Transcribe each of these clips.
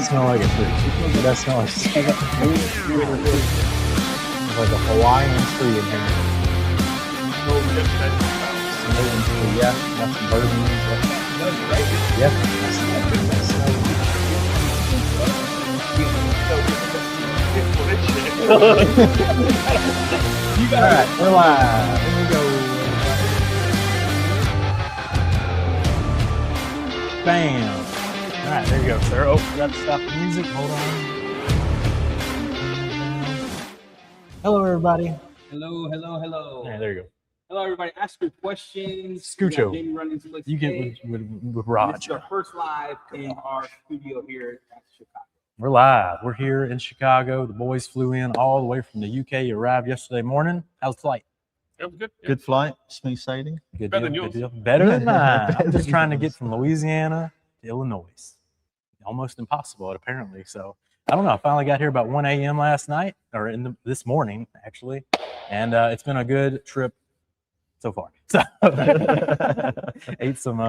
smell like it too. It does smell like it's like a Hawaiian tree in here. Yeah, got some bourbon. Yeah, that's all right, we're live. Here we go. Bam. All right, there you go, sir. Oh, we got to stop the music. Hold on. Hello, everybody. Hello. Yeah, there you go. Hello, everybody. Ask your questions. Scucho. You get with Rodger. This is our first live in our studio here at Chicago. We're live. We're here in Chicago. The boys flew in all the way from the UK. Arrived yesterday morning. How's the flight? It was good. Good flight, smooth sailing. Good Better deal. than Good yours. deal. Better than mine. Better I'm just than trying to yours. get from Louisiana to Illinois. Almost impossible, apparently. So I don't know. I finally got here about 1 a.m. last night, or this morning, actually. And it's been a good trip so far. So ate some,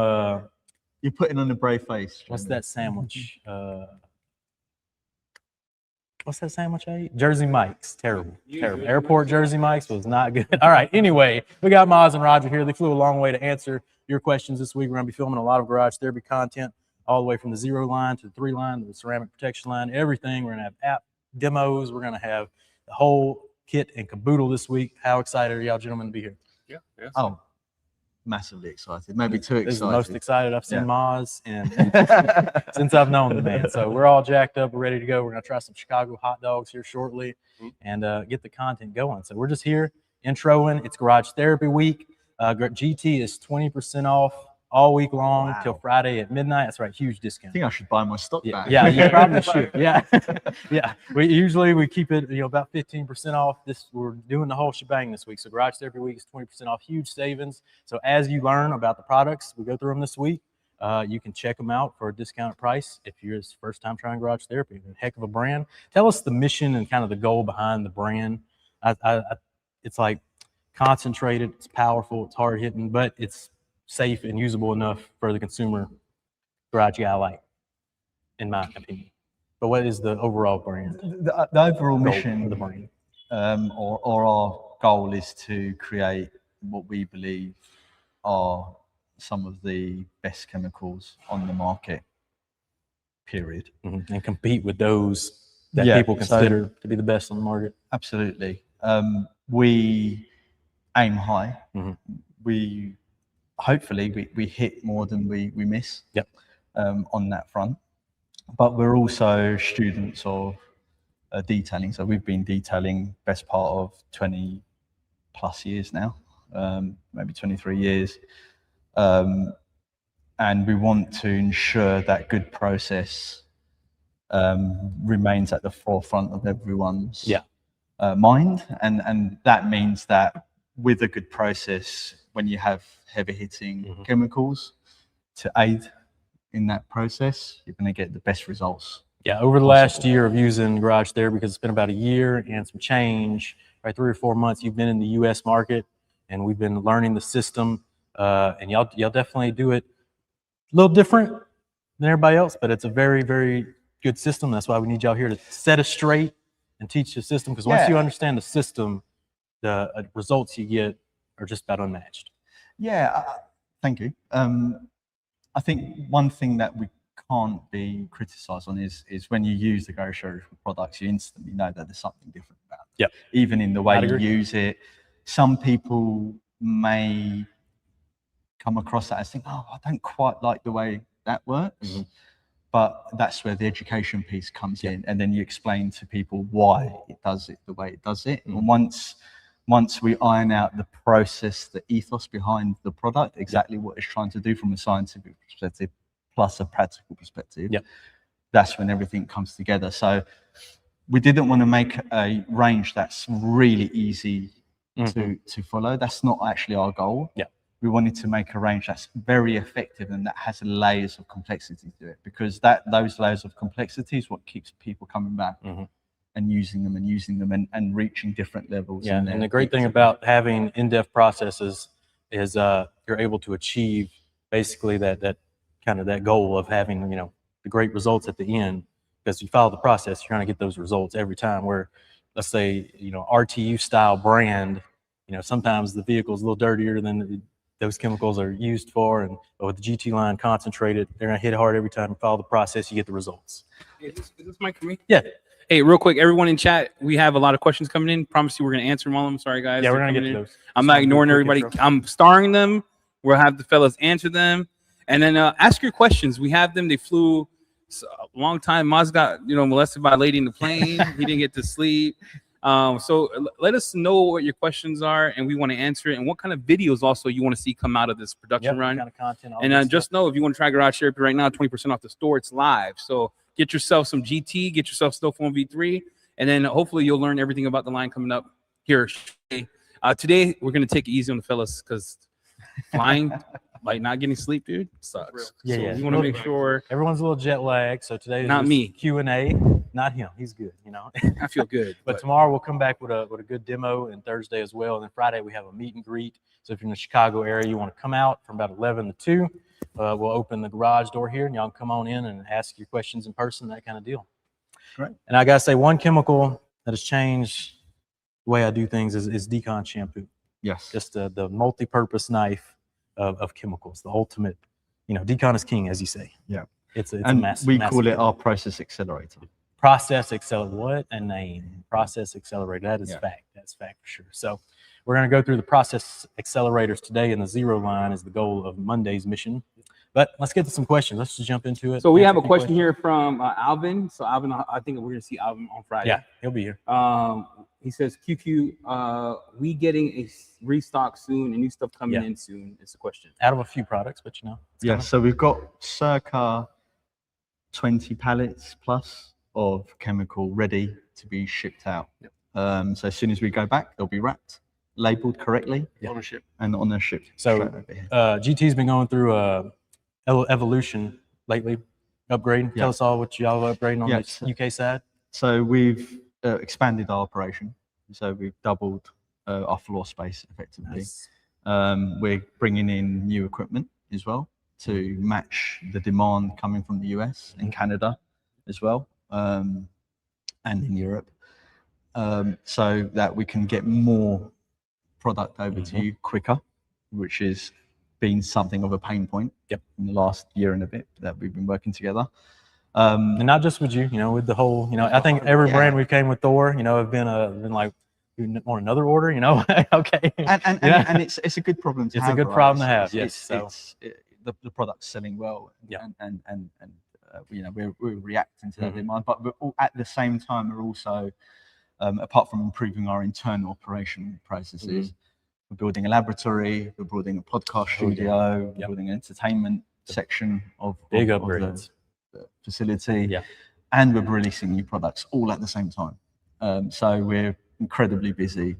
You're putting on a brave face. what's that sandwich? What's that sandwich I ate? Jersey Mike's. Terrible. Terrible. Airport Jersey Mike's was not good. All right. Anyway, we got Maz and Rodger here. They flew a long way to answer your questions this week. We're going to be filming a lot of garage therapy content, all the way from the 0 line to the 3 line, the ceramic protection line, everything. We're going to have app demos. We're going to have the whole kit and caboodle this week. How excited are y'all gentlemen to be here? Yeah. Oh, massively excited. Maybe too This is the most excited. excited I've seen Yeah. Maz and since I've known the man. So we're all jacked up. We're ready to go. We're going to try some Chicago hot dogs here shortly and get the content going. So we're just here introing. It's Garage Therapy Week. GT is 20% off all week long Wow. till Friday at midnight. That's right. Huge I discount. think I should buy my stock Yeah, back. yeah, you probably should. Yeah, yeah. We keep it, about 15% off. We're doing the whole shebang this week. So Garage Therapy Week is 20% off, huge savings. So as you learn about the products, we go through them this week. You can check them out for a discounted price if you're his first time trying garage therapy. A heck of a brand. Tell us the mission and kind of the goal behind the brand. It's like concentrated, it's powerful, it's hard hitting, but it's safe and usable enough for the consumer garage guy like, in my opinion. But what is the overall brand? The overall goal mission of the brand? or our goal is to create what we believe are some of the best chemicals on the market, period. And compete with those that Yeah, people consider to be the best on the market. Absolutely. We aim high. Mhm. We hopefully we hit more than we miss. Yep. On that front, but we're also students of detailing. So we've been detailing best part of 20 plus years now, maybe 23 years, and we want to ensure that good process remains at the forefront of everyone's mind, and that means that with a good process, when you have heavy hitting chemicals to aid in that process, you're going to get the best results. Yeah, over the last year of using garage therapy, because it's been about a year and some change, right, 3 or 4 months, you've been in the U.S. market, and we've been learning the system, and y'all definitely do it a little different than everybody else, but it's a very, very good system. That's why we need y'all here to set us straight and teach the system, because once you understand the system, the results you get are just about unmatched. Yeah, thank you. I think one thing that we can't be criticized on is when you use the garage therapy products, you instantly know that there's something different about it. Yep. Even in the way I'd you agree. use it. Some people may come across that as thinking, oh, I don't quite like the way that works. But that's where the education piece comes in, and then you explain to people why it does it the way it does it. And once we iron out the process, the ethos behind the product, exactly what it's trying to do from a scientific perspective, plus a practical perspective, that's when everything comes together. So we didn't want to make a range that's really easy to follow. That's not actually our goal. We wanted to make a range that's very effective and that has layers of complexity to it, because those layers of complexity is what keeps people coming back and using them and reaching different levels. Yeah, and the great thing about having in-depth processes is you're able to achieve basically that kind of that goal of having the great results at the end, because you follow the process, you're trying to get those results every time. Where, let's say, RTU style brand, sometimes the vehicle is a little dirtier than those chemicals are used for, and with the GT line concentrated, they're gonna hit hard every time. You follow the process, you get the results. Is this mic for me? Yeah. Hey, real quick, everyone in chat, we have a lot of questions coming in. Promise you we're going to answer them all of them. Sorry, guys. Yeah, we're They're gonna get coming to in. those. I'm Just not wanna do a ignoring quick everybody. intro. I'm starring them. We'll have the fellas answer them. And then ask your questions. We have them. They flew a long time. Maz got, molested by a lady in the plane. He didn't get to sleep. So let us know what your questions are, and we want to answer it. And what kind of videos also you want to see come out of this production run. Kind of content. all And good just stuff. know, if you want to try Garage Therapy right now, 20% off the store. It's live. So get yourself some GT, get yourself Snowphone V3, and then hopefully you'll learn everything about the line coming up here. Today, we're going to take it easy on the fellas because flying, like not getting sleep, dude, sucks. Yeah, So yeah. we want to make sure. Everyone's a little jet lagged, so today is Not just me. Q&A. Not him. He's good. I feel good. But tomorrow we'll come back with a good demo, and Thursday as well. And then Friday we have a meet and greet. So if you're in the Chicago area, you want to come out from about 11 to 2. We'll open the garage door here, and y'all can come on in and ask your questions in person, that kind of deal. Great. And I gotta say, one chemical that has changed the way I do things is Decon shampoo. Yes. Just the multi-purpose knife of chemicals, the ultimate. Decon is king, as you say. Yeah. It's a And massive. we call it our process accelerator. Process accelerator. What a name. Process accelerator. That is fact. That's fact for sure. So we're going to go through the process accelerators today, and the zero line is the goal of Monday's mission. But let's get to some questions. Let's just jump into it. So we have a Answer few question questions. here from Alvin. So Alvin, I think we're going to see Alvin on Friday. Yeah, he'll be here. He says, QQ, we getting a restock soon and new stuff coming Yeah. in soon is the question. Out of a few products, but it's Yeah, coming. so we've got circa 20 pallets plus of chemical ready to be shipped out. Yep. So as soon as we go back, they'll be wrapped, labeled correctly, Yeah. On a ship. and on their ship. So, straight over here. GT's been going through evolution lately, upgrading. Yeah. Tell us all what y'all are upgrading on Yes. the UK side. So we've expanded our operation. So we've doubled our floor space effectively. Nice. We're bringing in new equipment as well to match the demand coming from the US and Canada as well, and in Europe, so that we can get more product over to you quicker, which has been something of a pain point in the last year and a bit that we've been working together. And not just with you, with the whole, I think every brand we came with Thor, have been like, you want another order, okay. And it's a good problem to It's have. a good right? problem to have, It's- yes. the product's selling well, Yeah. and we're reacting to that demand, but at the same time we're also, apart from improving our internal operation processes, we're building a laboratory, we're building a podcast studio, we're building an entertainment section of Big of upgrades. the facility, Yeah. and we're releasing new products all at the same time. So we're incredibly busy,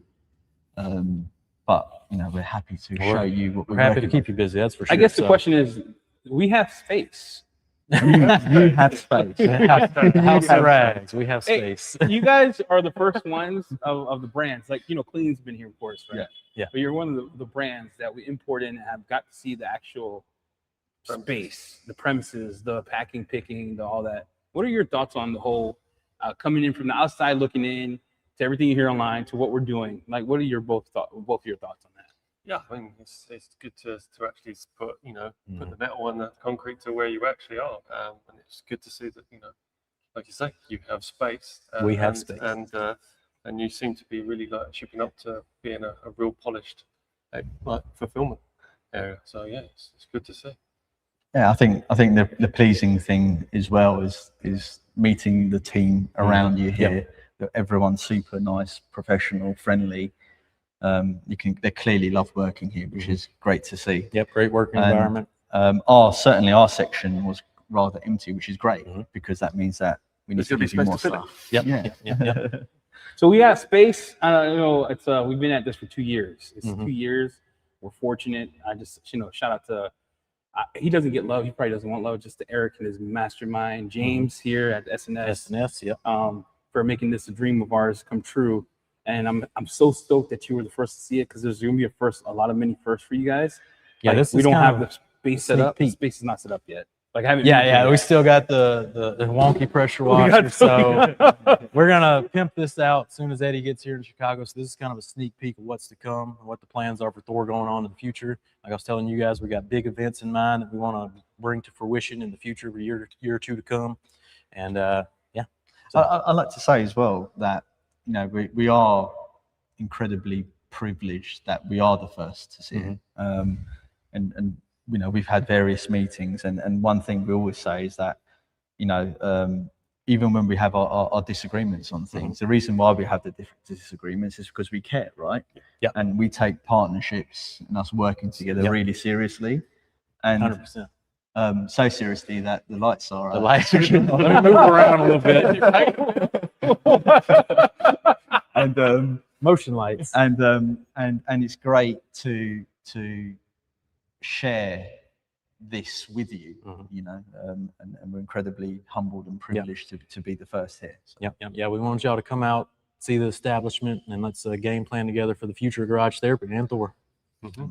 but we're happy to show you what We're we're happy to working keep you busy, that's for sure. I guess the question is, we have space. on. You have space. House of rags, we have Hey, space. You guys are the first ones of the brands. Like, Clean's been here, of course, right? Yeah. But you're one of the brands that we import in and have got to see the actual space, the premises, the packing, picking, all that. What are your thoughts on the whole coming in from the outside, looking in to everything you hear online to what we're doing? Like, what are your both of your thoughts on that? Yeah, I mean, it's good to actually put put the metal and the concrete to where you actually are, and it's good to see that like you say, you have space. We have space. And you seem to be really like shipping up to being a real polished like fulfillment area. So yeah, it's good to see. Yeah, I think the pleasing thing as well is meeting the team around you here. That everyone's super nice, professional, friendly. They clearly love working here, which is great to see. Yep, great working And, environment. Certainly our section was rather empty, which is great because that means that we need to give you more stuff. Yep. Yeah. So we have space. It's we've been at this for 2 years. It's 2 years. We're fortunate. I just shout out to he doesn't get love. He probably doesn't want love. Just to Eric and his mastermind, James here at SNS. SNS, yep. For making this a dream of ours come true. And I'm so stoked that you were the first to see it because there's gonna be a lot of many firsts for you guys. Yeah, Like, this we is don't kind have of the space set up. The peek. space is not set up yet. Like I haven't. Yeah, moved yeah. it We yet. still got the wonky pressure We got washer. So we're gonna pimp this out as soon as Eddie gets here to Chicago. So this is kind of a sneak peek of what's to come, and what the plans are for Thor going on in the future. Like I was telling you guys, we got big events in mind that we want to bring to fruition in the future, of a year or two to come. And yeah, so, I'd like to say as well that, you know, we are incredibly privileged that we are the first to see it. And you know, we've had various meetings, and one thing we always say is that, you know, even when we have our disagreements on things, the reason why we have the different disagreements is because we care, right? Yeah. And we take partnerships and us working together really seriously. And 100%. so seriously that the lights are The lights. Let me move around a little bit. and Motion lights. and it's great to share this with you, you know, and we're incredibly humbled and privileged to be the first here. So. Yeah. We want y'all to come out, see the establishment, and let's game plan together for the future of garage therapy and Thor.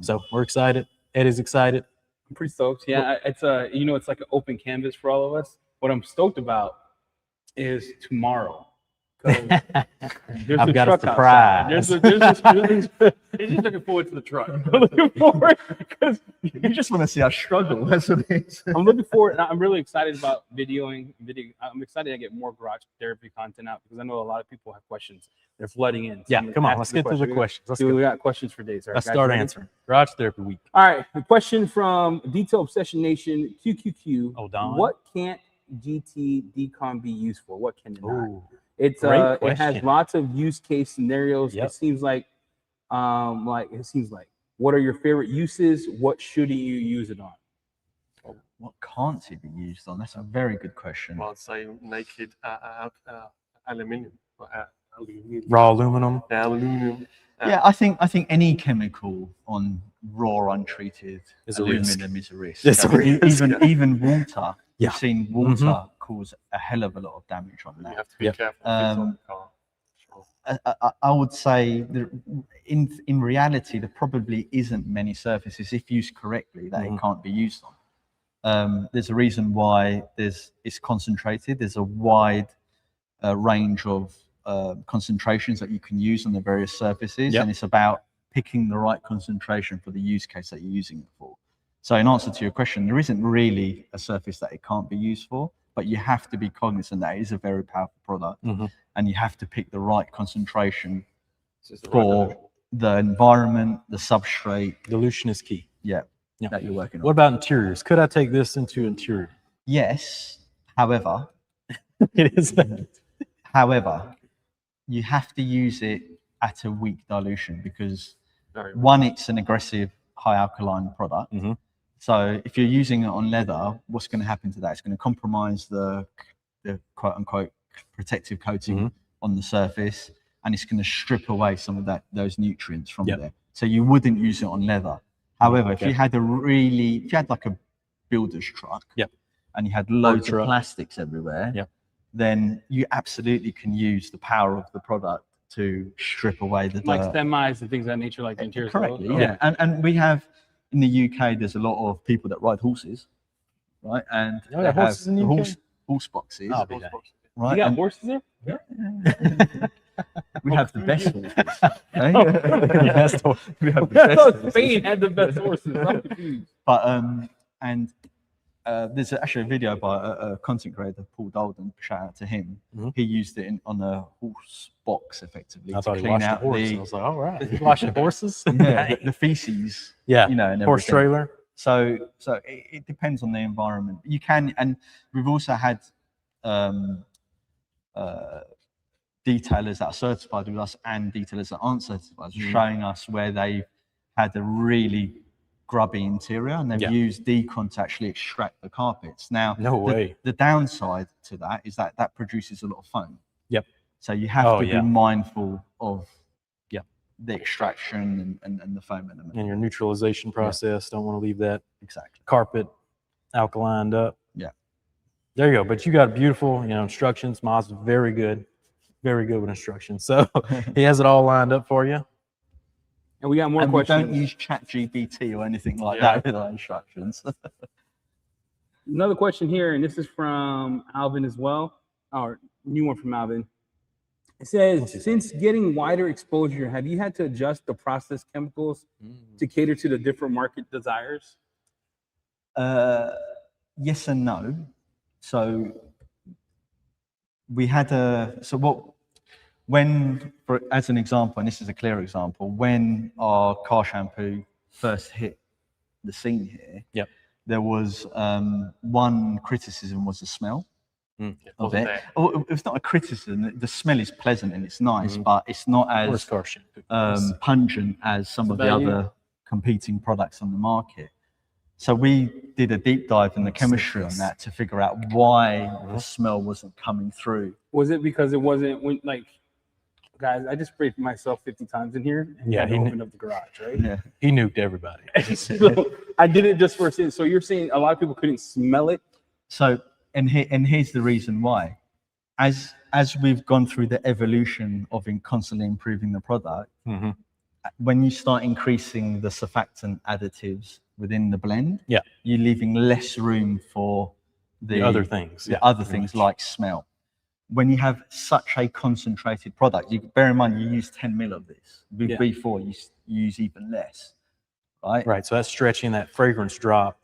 So we're excited. Ed is excited. I'm pretty stoked. Yeah, it's you know, it's like an open canvas for all of us. What I'm stoked about is tomorrow. I've got a surprise. He's just looking forward to the truck. I'm looking forward because You just want to see us struggle. That's what it is. I'm looking forward. And I'm really excited about video. I'm excited to get more garage therapy content out because I know a lot of people have questions. They're flooding in. So Yeah, I'm gonna come on. ask Let's the get through the questions. Let's We go. got questions for days. All right, Let's guys, start ready? answering. Garage therapy week. All right. The question from Detail Obsession Nation QQQ. Oh, Don. What can't GT decom be used for? What can it not? Ooh. It's Great it has question. lots of use case scenarios. Yep. It seems like what are your favorite uses? What shouldn't you use it on? What can't it be used on? That's a very good question. Well, I'd say naked aluminium. Raw aluminum. Aluminium. Yeah, I think any chemical on raw untreated Is a risk. aluminum is a risk. It's a I mean, risk. even water. Yeah. We've seen water cause a hell of a lot of damage on You that. have to be careful. If it's on the car. Sure. I would say that in reality, there probably isn't many surfaces, if used correctly, that it can't be used on. There's a reason why it's concentrated. There's a wide range of concentrations that you can use on the various surfaces, and it's about picking the right concentration for the use case that you're using it for. So in answer to your question, there isn't really a surface that it can't be used for, but you have to be cognizant that it is a very powerful product, and you have to pick the right concentration for the environment, the substrate, Dilution is key. that you're working on. What about interiors? Could I take this into interior? Yes, however, It is that. however, you have to use it at a weak dilution because Very one, it's an aggressive high alkaline product. So if you're using it on leather, what's going to happen to that? It's going to compromise the quote unquote protective coating on the surface, and it's going to strip away some of those nutrients from there. So you wouldn't use it on leather. However, if you had like a builder's truck, and you had loads of plastics everywhere, then you absolutely can use the power of the product to strip away the Like dirt. semis and things of that nature, like the interior. Correctly, yeah. And we have in the UK, there's a lot of people that ride horses, right? And Oh, they yeah, have horses in the UK? horse boxes, I'll be there. right? You got And horses there? we have the best horses. eh? We have the I best thought horses. Spain had the best horses. I'm confused. But and there's actually a video by a content creator, Paul Dalden. Shout out to him. He used it on a horse box, effectively, I to thought he clean washed the out horse. I was like, all right. You washing horses? the feces, Yeah. you know, and Horse everything. trailer. So it depends on the environment. You can, and we've also had detailers that are certified with us and detailers that aren't certified, showing us where they've had a really grubby interior and they've used decon to actually extract the carpets. Now, No way. the downside to that is that produces a lot of foam. Yep. So you have to yeah. be mindful of the extraction and the foam element. And your neutralization process. Don't want to leave that Exactly. carpet alkalined up. Yeah. There you go. But you got beautiful, instructions. Maz is very good with instructions. So he has it all lined up for you. And we got more And we questions. don't use ChatGPT or anything like that with our instructions. Another question here, and this is from Alvin as well, or new one from Alvin. It says, since getting wider exposure, have you had to adjust the process chemicals to cater to the different market desires? Yes and no. So we had as an example, and this is a clear example, when our car shampoo first hit the scene here, Yep. there was one criticism was the smell of it. Oh, it's not a criticism. The smell is pleasant and it's nice, but it's not as car shampoo. pungent as some of the other competing products on the market. So we did a deep dive in the chemistry on that to figure out why the smell wasn't coming through. Was it because it wasn't when, like, guys, I just sprayed myself 50 times in here and Yeah, had to he open up the garage, right? Yeah. He nuked everybody. So I did it just for a second. So you're saying a lot of people couldn't smell it? So and here's the reason why. As we've gone through the evolution of constantly improving the product, when you start increasing the surfactant additives within the blend, you're leaving less room for the other things. Other things like smell. When you have such a concentrated product, you bear in mind you use 10 mil of this. Before you use even less, right? Right. So that's stretching that fragrance drop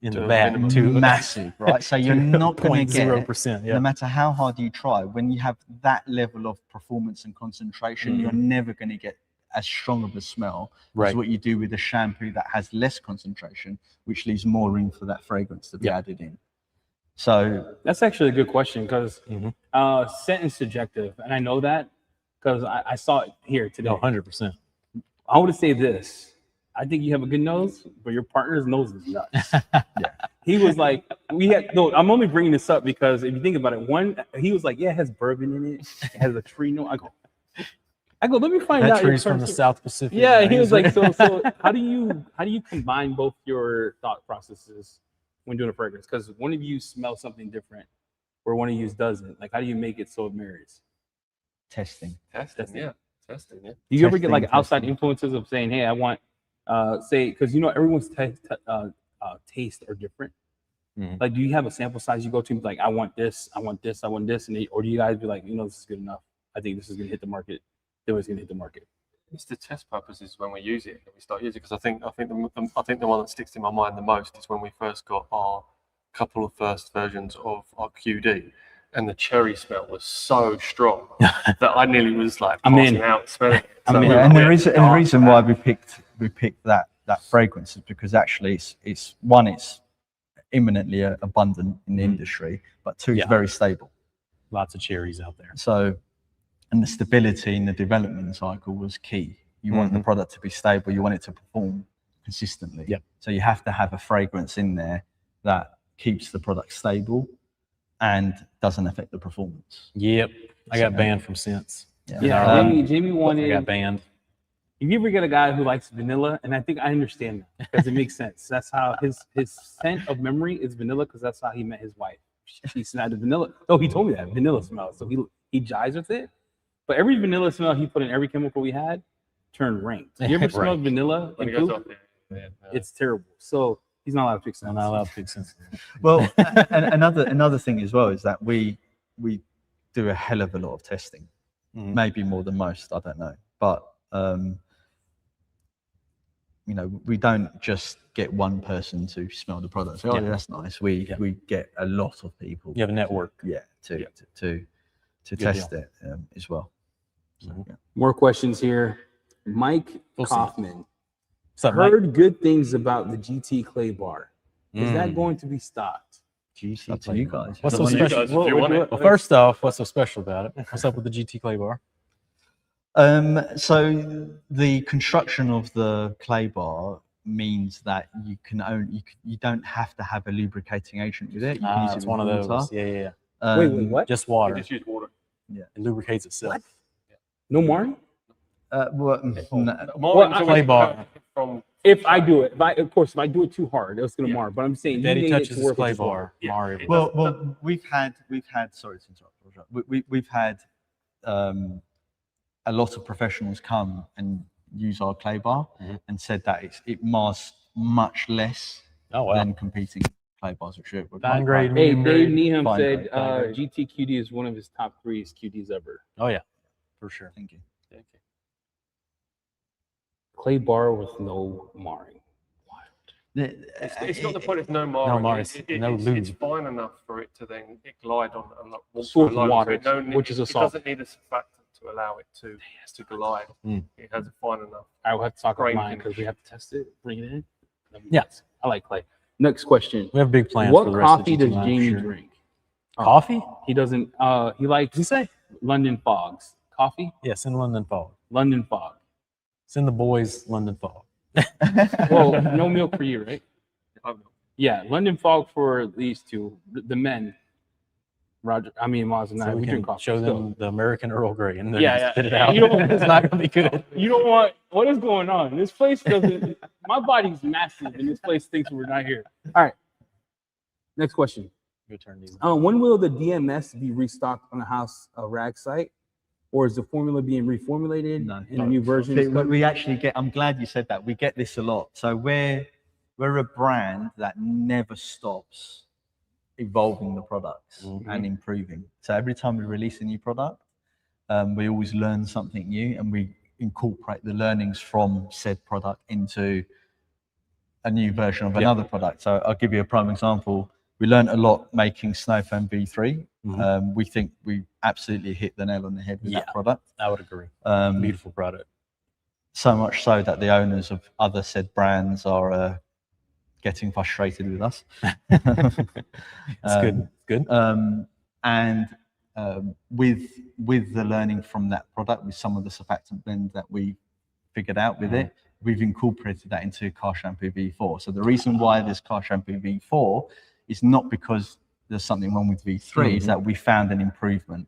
in the vat to massive, right? So you're not going to get 0%. no matter how hard you try. When you have that level of performance and concentration, you're never going to get as strong of a smell as what you do with a shampoo that has less concentration, which leaves more room for that fragrance to be added in. So that's actually a good question because scent is subjective, and I know that because I saw it here today. 100%. I want to say this. I think you have a good nose, but your partner's nose is nuts. He was like, I'm only bringing this up because if you think about it, he was like, yeah, it has bourbon in it. It has a tree note. I go, let me find out. That tree's from the South Pacific. Yeah, he was like, so how do you combine both your thought processes when doing a fragrance? Because one of you smells something different or one of you doesn't. Like, how do you make it so it marries? Testing. Testing. Do you ever get like outside influences of saying, hey, I want, say, because everyone's taste are different. Like, do you have a sample size you go to, like, I want this, I want this, I want this, or do you guys be like, this is good enough? I think this is going to hit the market. It was going to hit the market. It's the test purposes when we use it and we start using it, because I think the one that sticks in my mind the most is when we first got our couple of first versions of our QD, and the cherry smell was so strong that I nearly was like passing out smelling it. And the reason why we picked that fragrance is because actually it's imminently abundant in the industry, but two, it's very stable. Lots of cherries out there. So, and the stability in the development cycle was key. You want the product to be stable. You want it to perform consistently. So you have to have a fragrance in there that keeps the product stable and doesn't affect the performance. Yep. I got banned from scents. Jamie wanted. I got banned. If you ever get a guy who likes vanilla, and I think I understand that because it makes sense. That's how his scent of memory is vanilla, because that's how he met his wife. She smelled vanilla. Oh, he told me that vanilla smell. So he jives with it. But every vanilla smell he put in every chemical we had turned rank. You ever smelled vanilla in poop? It's terrible. So he's not allowed to pick scents. Not allowed to pick scents. Well, and another thing as well is that we do a hell of a lot of testing, maybe more than most. I don't know, but we don't just get one person to smell the product. So, that's nice. We get a lot of people. You have a network. To test it as well. So, More questions here. Mike Kaufman. Heard good things about the GT Clay Bar. Is that going to be stocked? Up to you guys. What's so special? Well, first off, what's so special about it? What's up with the GT Clay Bar? So the construction of the clay bar means that you don't have to have a lubricating agent with it. You can use it it's with one of water. those. Yeah. Wait, what? Just water. You just use water. It lubricates itself. What? No more? Clay bar. If I do it, if I do it too hard, it's gonna mar. But I'm saying Daddy you touches it his clay bar. Mario. Well, we've had. Sorry to interrupt. We've had a lot of professionals come and use our clay bar and said that it mars much less than competing clay bars, which are Fine grade, Hey, medium Dave grade. Needham Fine said grade, fine grade. GTQD is one of his top 3 QDs ever. Oh yeah, for sure. Thank you. Clay bar with no marring. It's not the point of no marring. No marring, no it's lube. fine enough for it to then glide on and walk Soak through a line. water, So it which is a it solvent. doesn't need a surfactant to allow it to glide. Mm. It has a fine enough. I will have to talk Grain offline because finish. we have to test it, bring it in. Yeah. I like clay. Next question. We have big plans What for the rest of coffee the does GT line, Jamie for sure. drink? Coffee? He doesn't. He likes Did you say? London Fogs. Coffee? Yes, in London Fog. London Fog. Send the boys London Fog. Well, no milk for you, right? I'm- Yeah, London Fog for these two, the men. Roger, Maz and I, So we we drink can coffee. show still. them the American Earl Grey and then Yeah, spit it yeah. out. You don't- It's not gonna be good. You don't want. What is going on? This place doesn't. My body's massive, and this place thinks we're not here. All right. Next question. Go turn these. When will the DMS be restocked on the House Rag site, or is the formula being reformulated in a new version? See, we actually get. I'm glad you said that. We get this a lot. So we're a brand that never stops evolving the products and improving. So every time we release a new product, we always learn something new, and we incorporate the learnings from said product into a new version of another product. So I'll give you a prime example. We learned a lot making Snow Foam V3. We think we absolutely hit the nail on the head with that product. I would agree. Beautiful product. So much so that the owners of other said brands are getting frustrated with us. It's good. It's good. And with the learning from that product, with some of the surfactant blend that we figured out with it, we've incorporated that into Car Shampoo V4. So the reason why there's Car Shampoo V4 is not because there's something wrong with V3, is that we found an improvement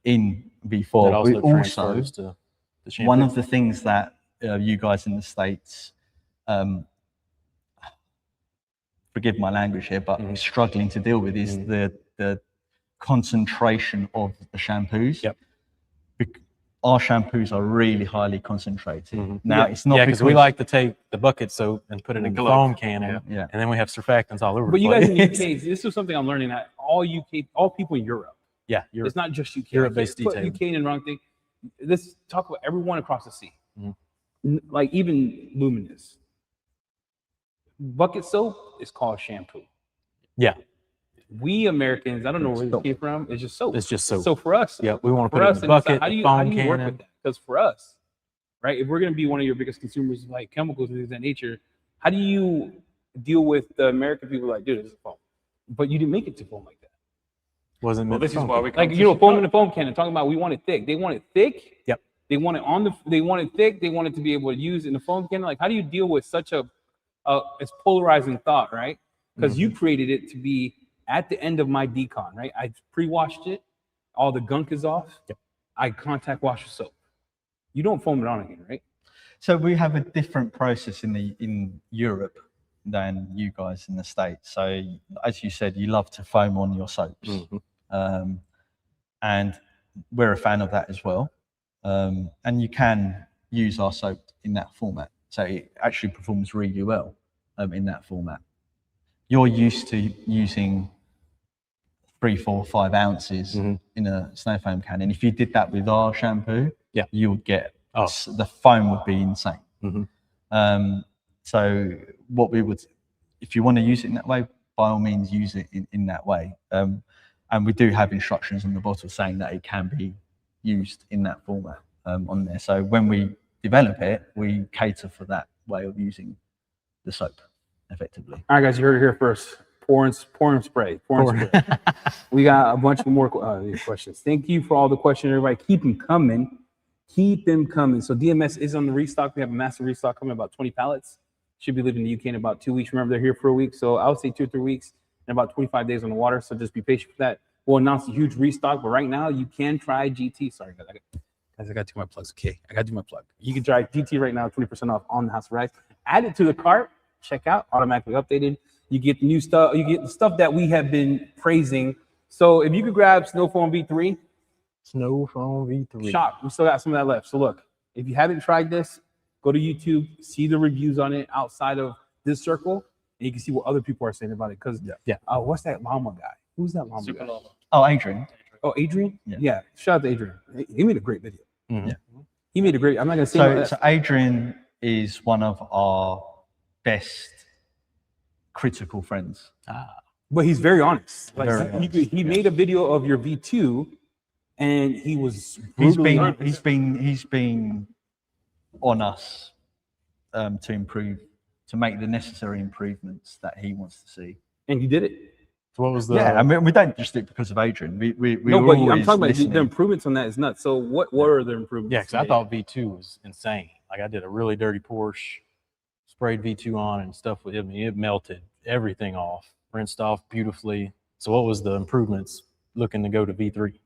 in V4. That also But also, transfers to the shampoo. one of the things that you guys in the States, forgive my language here, but struggling to deal with is the concentration of the shampoos. Our shampoos are really highly concentrated. Now, it's not because we like to take the bucket soap and put it in a foam cannon, and then we have surfactants all over But the you place. guys in the UK, this is something I'm learning that all people in Europe. Yeah, Europe. It's not just UK. Europe-based Put detailing. UK in the wrong thing. Let's talk about everyone across the sea. Like even Luminous. Bucket soap is called shampoo. Yeah. We Americans, I don't know where this came from. It's just soap. It's just soap. So for us, Yeah, we want to for put it us, in the and it's bucket, like, the how foam do you work cannon. with that? Because for us, right, if we're going to be one of your biggest consumers of like chemicals and things of that nature, how do you deal with the American people like, dude, this is foam, but you didn't make it to foam like that? Wasn't Well, meant this for is foam why cannon. we Like come you know, to foam in the foam cannon. Talking about we want it thick. They want it thick. Yep. They want it They want it thick. They want it to be able to use in the foam cannon. Like, how do you deal with such a it's polarizing thought, right? Because you created it to be at the end of my decon, right? I pre-washed it. All the gunk is off. Yep. I contact wash the soap. You don't foam it on again, right? So we have a different process in Europe than you guys in the States. So as you said, you love to foam on your soaps, and we're a fan of that as well. And you can use our soap in that format. So it actually performs really well in that format. You're used to using 3, 4, 5 ounces in a snow foam can, and if you did that with our shampoo, you would get the foam would be insane. So what we would, if you want to use it in that way, by all means use it in that way. And we do have instructions on the bottle saying that it can be used in that format on there. So when we develop it, we cater for that way of using the soap effectively. All right, guys, you heard it here first. Pour and spray. We got a bunch more questions. Thank you for all the questions, everybody. Keep them coming. Keep them coming. So DMS is on the restock. We have a massive restock coming, about 20 pallets. Should be leaving the UK in about 2 weeks. Remember, they're here for a week. So I would say 2 or 3 weeks and about 25 days on the water. So just be patient for that. We'll announce a huge restock. But right now, you can try GT. Sorry, guys. I got to do my plugs. Okay, I got to do my plug. You can try GT right now, 20% off on the House of Rags. Add it to the cart. Check out, automatically updated. You get the new stuff. You get the stuff that we have been praising. So if you could grab Snow Foam V3, Snow Foam V3. shop. We still got some of that left. So look, if you haven't tried this, go to YouTube, see the reviews on it outside of this circle, and you can see what other people are saying about it. Because Yeah. what's that llama guy? Who's that llama Super guy? llama. Oh, Adrian. Oh, Adrian. Yeah. Yeah. Shout out to Adrian. He made a great video. Mhm. Yeah. He made a great. I'm not gonna say. So Adrian is one of our best critical friends. But he's very honest. Like Very honest, he made a video of your V2, and he was He's brutally been honest. he's been on us to improve, to make the necessary improvements that he wants to see. and he did it. So what was the? Yeah, I mean, we don't just do it because of Adrian. We No, were but I'm always talking about the listening. improvements on that is nuts. So what were the improvements? Yeah, because I made? thought V2 was insane. Like I did a really dirty Porsche, sprayed V2 on and stuff with it. I mean, it melted everything off, rinsed off beautifully. So what was the improvements looking to go to V3?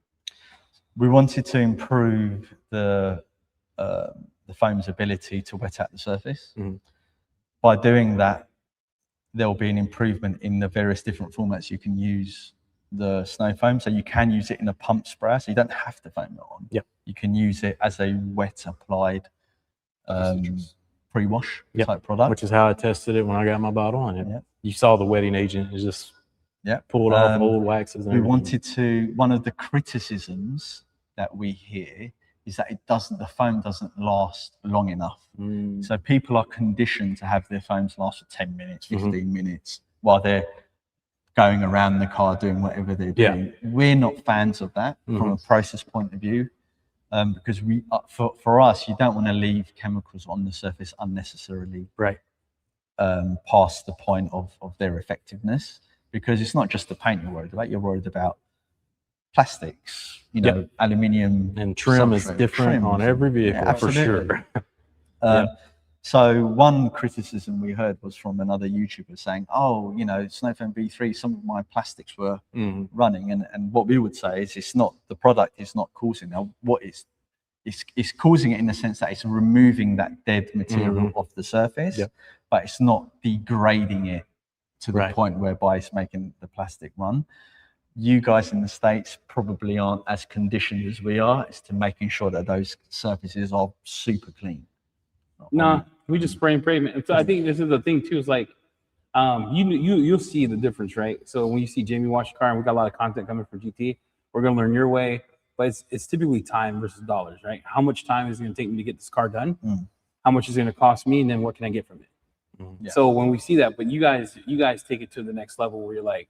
We wanted to improve the foam's ability to wet out the surface. Mhm. By doing that, there will be an improvement in the various different formats you can use the snow foam. So you can use it in a pump sprayer, so you don't have to foam it on. Yep. You can use it as a wet applied pre-wash Yep. type product. Which is how I tested it when I got my bottle. And Yeah. you saw the wetting agent is just pulled off old waxes. And We everything. wanted to, one of the criticisms that we hear is that the foam doesn't last long enough. Mm. So people are conditioned to have their foams last for 10 minutes, Mm-hmm. 15 minutes while they're going around the car doing whatever they're Yeah. doing. We're not fans of that from a process point of view, because for us, you don't want to leave chemicals on the surface unnecessarily Right. past the point of their effectiveness, because it's not just the paint you're worried about. You're worried about plastics, aluminium, And trim is substrate, different trim. on every vehicle for absolutely. sure. So one criticism we heard was from another YouTuber saying, "Oh, Snowfoam B3, some of my plastics were Mhm. running," and what we would say is, it's not the product is not causing that. What it's causing it in the sense that it's removing that dead material off the surface, Yep. but it's not degrading it to the Right. point whereby it's making the plastic run. You guys in the States probably aren't as conditioned as we are. It's to making sure that those surfaces are super clean. Nah, we just spray and pray, man. So I think this is the thing too. Is like, you'll see the difference, right? So when you see Jamie wash your car, and we got a lot of content coming from GT, we're gonna learn your way, but it's typically time versus dollars, right? How much time is it gonna take me to get this car done? How much is it gonna cost me, and then what can I get from it? Yeah. So when we see that, but you guys take it to the next level where you're like,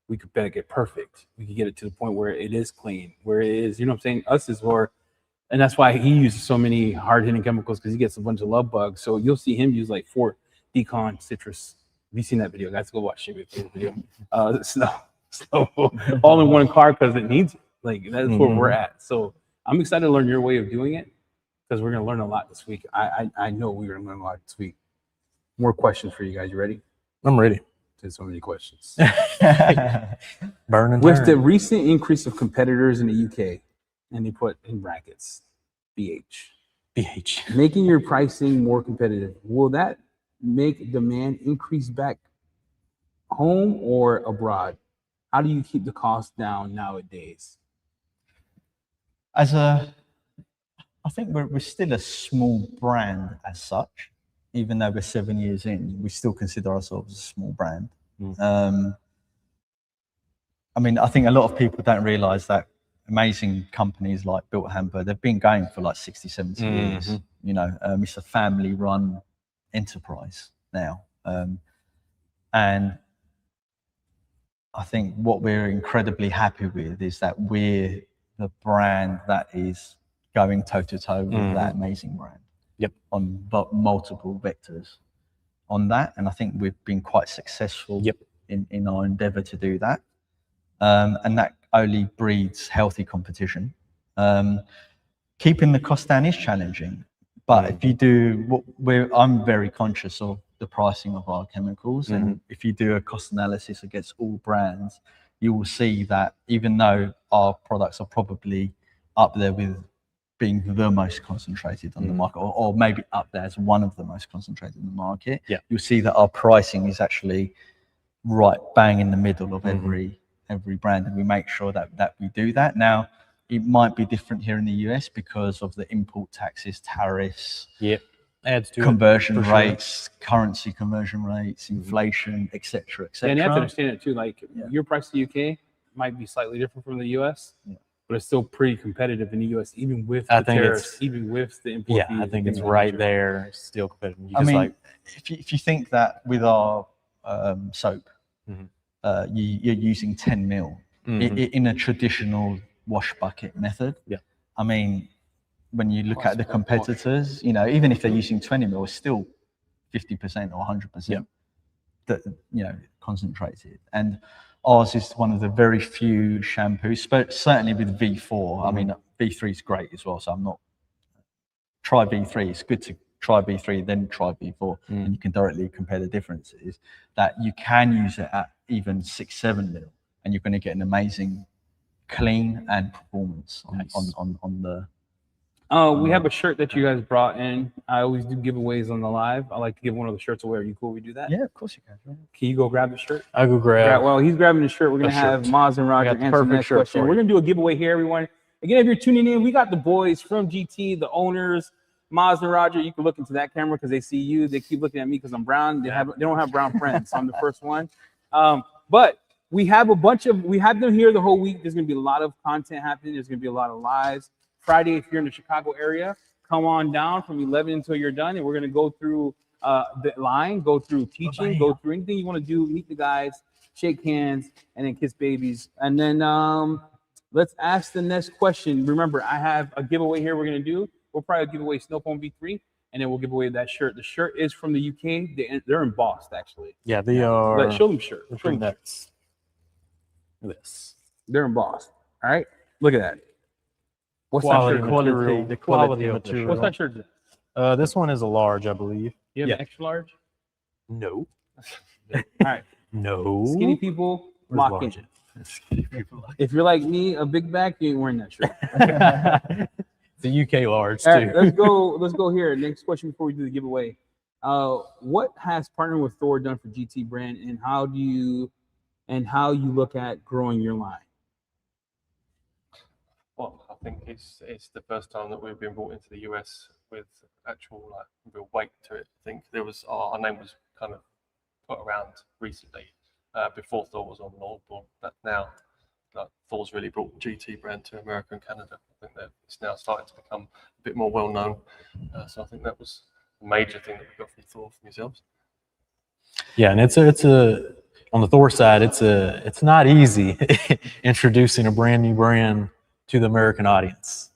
we could better get perfect. We could get it to the point where it is clean, where it is, you know what I'm saying? Us is more, and that's why he uses so many hard hitting chemicals, because he gets a bunch of love bugs. So you'll see him use like 4 decon citrus. Have you seen that video? Guys, go watch the video. Snow all in one car because it needs it. Like that's where we're at. So I'm excited to learn your way of doing it, because we're gonna learn a lot this week. I know we're gonna learn a lot this week. More questions for you guys. You ready? I'm ready. There's so many questions. Burn and With turn. the recent increase of competitors in the UK, and they put in brackets BH, making your pricing more competitive, will that make demand increase back home or abroad? How do you keep the cost down nowadays? I think we're still a small brand as such, even though we're 7 years in. We still consider ourselves a small brand. I mean, I think a lot of people don't realize that amazing companies like Built Hamburg, they've been going for like 60, 70 years. It's a family-run enterprise now. And I think what we're incredibly happy with is that we're the brand that is going toe-to-toe with that amazing brand. Yep. On multiple vectors on that. And I think we've been quite successful in our endeavor to do that. And that only breeds healthy competition. Keeping the cost down is challenging, but if you do, I'm very conscious of the pricing of our chemicals, and if you do a cost analysis against all brands, you will see that even though our products are probably up there with being the most concentrated on the market, or maybe up there as one of the most concentrated in the market, you'll see that our pricing is actually right bang in the middle of every brand, and we make sure that we do that. Now, it might be different here in the US because of the import taxes, tariffs. adds to conversion it, for sure. rates, currency conversion rates, inflation, etc., Yeah, and you have to etc. understand it too. Like Yeah. your price in the UK might be slightly different from the US, Yeah. but it's still pretty competitive in the US, even with I the think tariffs, it's- even with the import Yeah, fees I and think things it's of that right nature. there, still competitive. You I just mean, like if you think that with our soap, Mhm. you're using 10 mil Mhm. in a traditional wash bucket method. Yeah. I mean, when you look Price at the per wash. competitors, you know, even if they're using 20 mil, it's still 50% or 100% that, you know, concentrated. And ours is one of the very few shampoos, but certainly with V4. I mean, V3 is great as well. So I'm not, try V3. It's good to try V3, then try V4, and you can directly compare the differences. That you can use it at even 6, 7 mil, and you're going to get an amazing clean and performance on the. We have a shirt that you guys brought in. I always do giveaways on the live. I like to give one of the shirts away. Are you cool? We do that? Yeah, of course you can. Can you go grab the shirt? I'll go grab. While he's grabbing the shirt, we're gonna a have shirt. Maz and I Rodger got the answer the perfect next shirt question. for We're you. gonna do a giveaway here, everyone. Again, if you're tuning in, we got the boys from GT, the owners, Maz and Rodger. You can look into that camera because they see you. They keep looking at me because I'm brown. They don't have brown friends, so I'm the first one. But we have we have them here the whole week. There's gonna be a lot of content happening. There's gonna be a lot of lives. Friday, if you're in the Chicago area, come on down from 11 until you're done, and we're gonna go through the line, go through teaching, go through anything you want to do, meet the guys, shake hands, and then kiss babies. And then let's ask the next question. Remember, I have a giveaway here we're going to do. We'll probably give away Snow Foam V3, and then we'll give away that shirt. The shirt is from the UK. They're embossed, actually. Yeah, they are. But show them shirt. they're Show them pretty shirt. nuts. Look at this. They're embossed. All right? Look at that. What's Quality that shirt? material. The Quality of the shirt. material. What's that shirt? This one is a large, I believe. You have Yeah. an extra large? No. All right. No. Skinny people, Where's lock large in. at? Skinny people. If you're like me, a big back, you ain't wearing that shirt. It's a UK large too. All right, let's go here. Next question before we do the giveaway. What has partnering with Thor done for GT brand, and how you look at growing your line? Well, I think it's the first time that we've been brought into the US with actual like real weight to it. I think there was our name was kind of put around recently before Thor was on board. But now like, Thor's really brought GT brand to America and Canada. I think that it's now starting to become a bit more well known. So I think that was a major thing that we got from Thor from yourselves. Yeah, and it's a on the Thor side, it's not easy introducing a brand new brand to the American audience.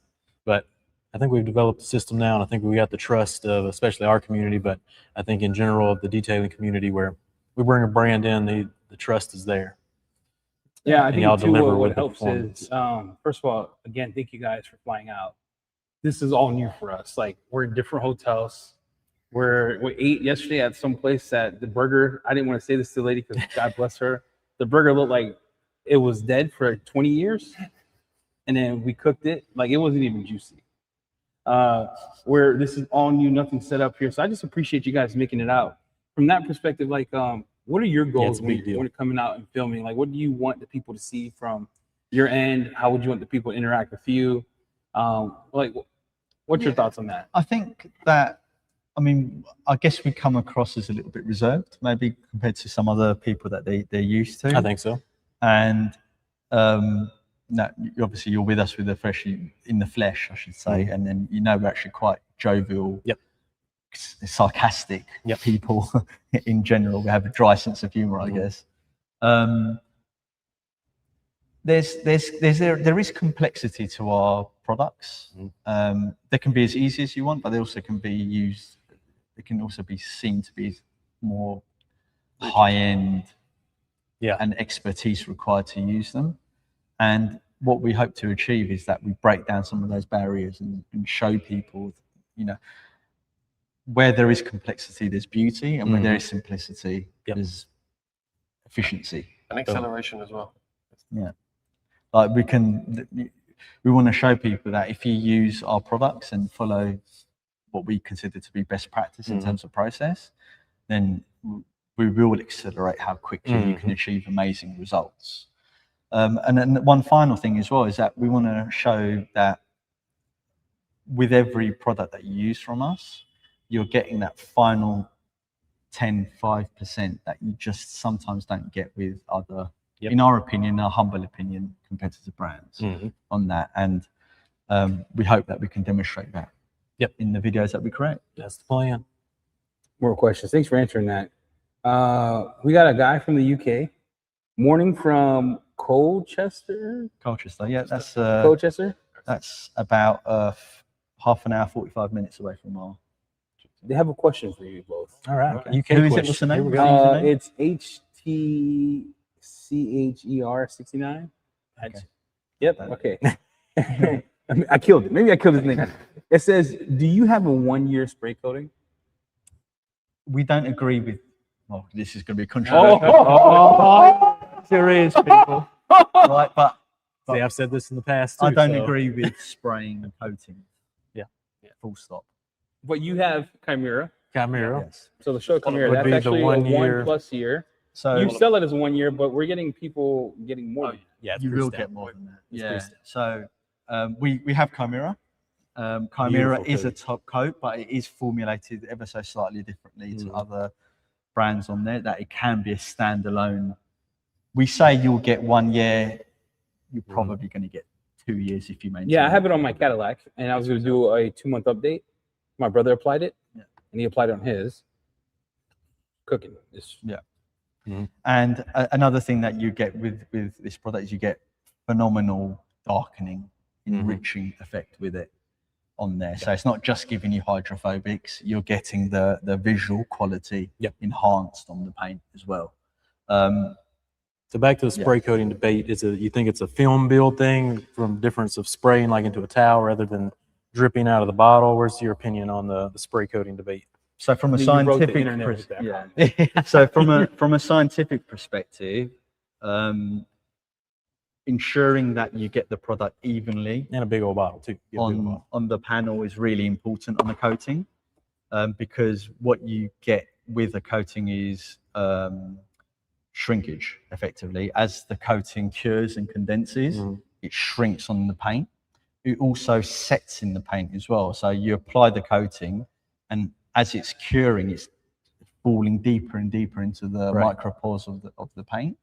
But I think we've developed a system now, and I think we got the trust of especially our community, but I think in general of the detailing community where we bring a brand in, the trust is there. Yeah, I And think y'all too, deliver what with the helps is, performance. first of all, again, thank you guys for flying out. This is all new for us. Like, we're in different hotels. We ate yesterday at some place that the burger, I didn't want to say this to the lady because God bless her. The burger looked like it was dead for 20 years. And then we cooked it. Like, it wasn't even juicy. Where this is all new, nothing set up here. So I just appreciate you guys making it out. From that perspective, like, what are your goals it's a big deal. when you're coming out and filming? Like, what do you want the people to see from your end? How would you want the people to interact with you? Like, what's your thoughts on that? I think that, I mean, I guess we come across as a little bit reserved, maybe compared to some other people that they're used to. I think so. And no, obviously you're with us with the fresh in the flesh, I should say, and then we're actually quite jovial, sarcastic people in general. We have a dry sense of humor, I guess. There is complexity to our products. They can be as easy as you want, but they also can be used. They can also be seen to be more high end, and expertise required to use them. And what we hope to achieve is that we break down some of those barriers and show people, where there is complexity, there's beauty, and where there is simplicity, there's efficiency And acceleration as well. Yeah, like we want to show people that if you use our products and follow what we consider to be best practice in terms of process, then we will accelerate how quickly you can achieve amazing results. And then one final thing as well is that we want to show that with every product that you use from us, you're getting that final 5% that you just sometimes don't get with other, in our opinion, our humble opinion, competitor brands on that. And we hope that we can demonstrate that in the videos that we create. That's the plan. More questions. Thanks for answering that. We got a guy from the UK. Morning from Colchester. Yeah, that's Colchester. that's about half an hour, 45 minutes away from our. They have a question for you both. All right. Okay. UK Who is it? question. What's the name? Here we go. It's HTCHER69. Okay. Yep. Okay. I killed it. Maybe I killed his name. It says, "Do you have a 1-year spray coating?" We don't agree with. Well, this is going to be a Oh. controversial. Serious people, right? But See, I've said this in the past too. I don't so- agree with spraying and coating. Yeah. Full stop. But you have Chimera. Chimera. Yes. So the show Chimera, Would that's be the actually 1 a year. 1+ year. So You sell it as 1 year, but we're getting people getting more. Yeah, it's you pretty will standard. get more than that. It's Yeah. pretty standard. So we have Chimera. Chimera Beautiful is a coat. top coat, but it is formulated ever so slightly differently to other brands on there. That it can be a standalone. We say you'll get 1 year. You're probably going to get 2 years if you maintain. Yeah, I have it on my Cadillac, and I was going to do a 2-month update. My brother applied it, and he applied it on his. Cooking. And another thing that you get with this product is you get phenomenal darkening, enriching effect with it on there. So it's not just giving you hydrophobics, you're getting the visual quality enhanced on the paint as well. So back to the spray coating debate, you think it's a film build thing from difference of spraying like into a towel rather than dripping out of the bottle? Where's your opinion on the spray coating debate? So from a You broke the scientific internet with that so from a scientific perspective, ensuring that you get the product evenly And a big old bottle too. Get a big old bottle. on the panel is really important on the coating, because what you get with a coating is shrinkage effectively. As the coating cures and condenses, it shrinks on the paint. It also sets in the paint as well. So you apply the coating, and as it's curing, it's falling deeper and deeper into the micropores of the paint.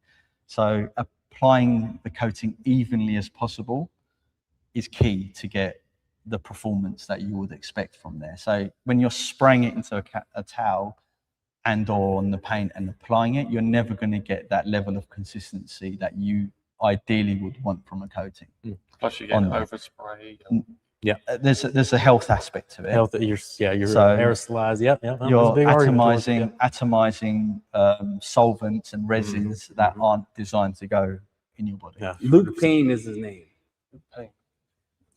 So applying the coating evenly as possible is key to get the performance that you would expect from there. So when you're spraying it into a towel and or on the paint and applying it, you're never going to get that level of consistency that you ideally would want from a coating. Plus you get overspray. There's a health aspect to it. You're So aerosolized. Yep. That's a You're big argument towards it. atomizing solvents and resins that aren't designed to go in your body. Yeah. Luke Payne is his name.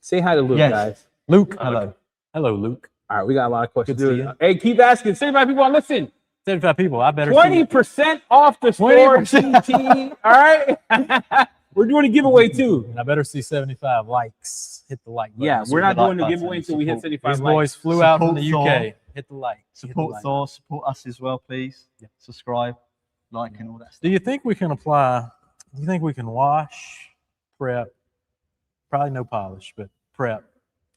Say hi to Luke, Yes. guys. Luke, Hello. hello, Luke. All right, we got a lot of questions. Good to see you. Hey, keep asking. 75 people on listen. 75 people. I better. 20% off the store. 20%. All right. We're doing a giveaway too. And I better see 75 likes. Hit the like button. Yeah, we're not the like doing the button, giveaway until we hit support. 75 These likes. boys flew out from the Support UK. Thor. Hit the like. Support Thor, support us as well, please. Subscribe, like, and all that stuff. Do you think we can apply? Do you think we can wash, prep, probably no polish, but prep,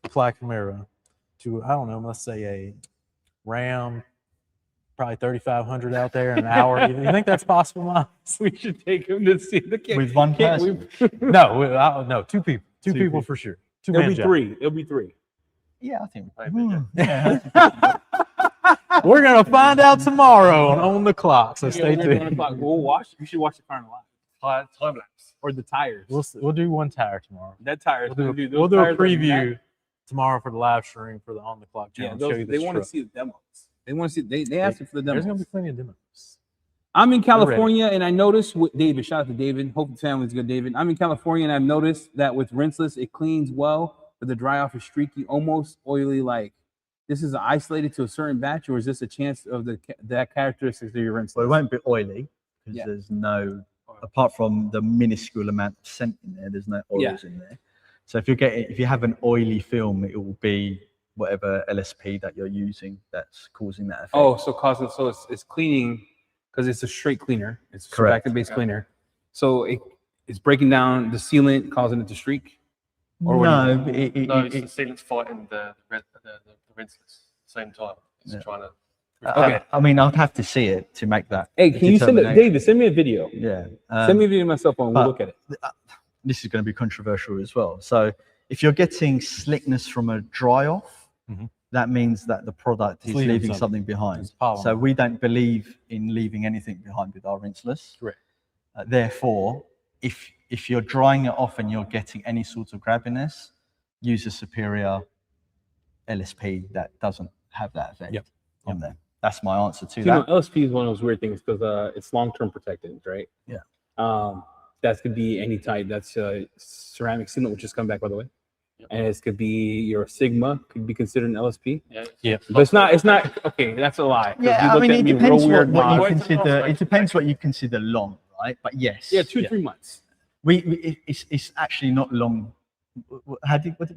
apply Chimera to, I don't know, let's say a Ram, probably 3,500 out there in an hour? You think that's possible, Mom? We should take him to see the kid. With one person? No, two people. Two people people. for sure. It'll be Two-man job. three. It'll be three. Yeah, I think. Yeah. We're gonna find out tomorrow on the clock. So stay Yeah, we're tuned. gonna we'll watch. We should watch the car live. Time lapse. Or the tires. We'll do one tire tomorrow. That tires. We'll do a preview tomorrow for the live stream for the On the Clock Yeah, channel. Show you they this want to truck. see the demos. They want to see. They asked for the There's demos. gonna be plenty of demos. I'm in California and I noticed with David, shout out to David. Hope the family's good, David. I'm in California and I've noticed that with rinseless, it cleans well, but the dry off is streaky, almost oily. Like, this is isolated to a certain batch, or is this a chance of that characteristics of your rinseless? Well, it won't be oily because Yeah. there's no, apart from the minuscule amount of scent in there, there's no oils in there. So if you have an oily film, it will be whatever LSP that you're using that's causing that effect. Oh, so it's cleaning because it's a straight cleaner. It's a Correct. surfactant-based cleaner. So it's breaking down the sealant, causing it to streak. Or no, No, it's the sealant's fighting the rinseless same time. It's Yeah. trying to. Okay. I mean, I'd have to see it to make that. Hey, can you send it, determination. David? Send me a video. Yeah. Send me a video on my cell phone. We'll but- look at it. This is going to be controversial as well. So if you're getting slickness from a dry off, that means that the product is leaving something behind. So we don't believe in leaving anything behind with our rinseless. Correct. Therefore, if you're drying it off and you're getting any sort of grabbiness, use a superior LSP that doesn't have that effect on there. That's my answer to You that. know, LSP is one of those weird things because it's long-term protectant, right? Yeah. That could be any type. That's ceramic sealant, which just come back, by the way. And it could be your Sigma, could be considered an LSP. Yeah. But it's not. It's not. Okay, that's a lie. 'Cause Yeah, you I looked mean, at it me depends real weird, what you Maz. consider. It depends what you consider long, right? But yes. Yeah, 2-3 months. It's actually not long. What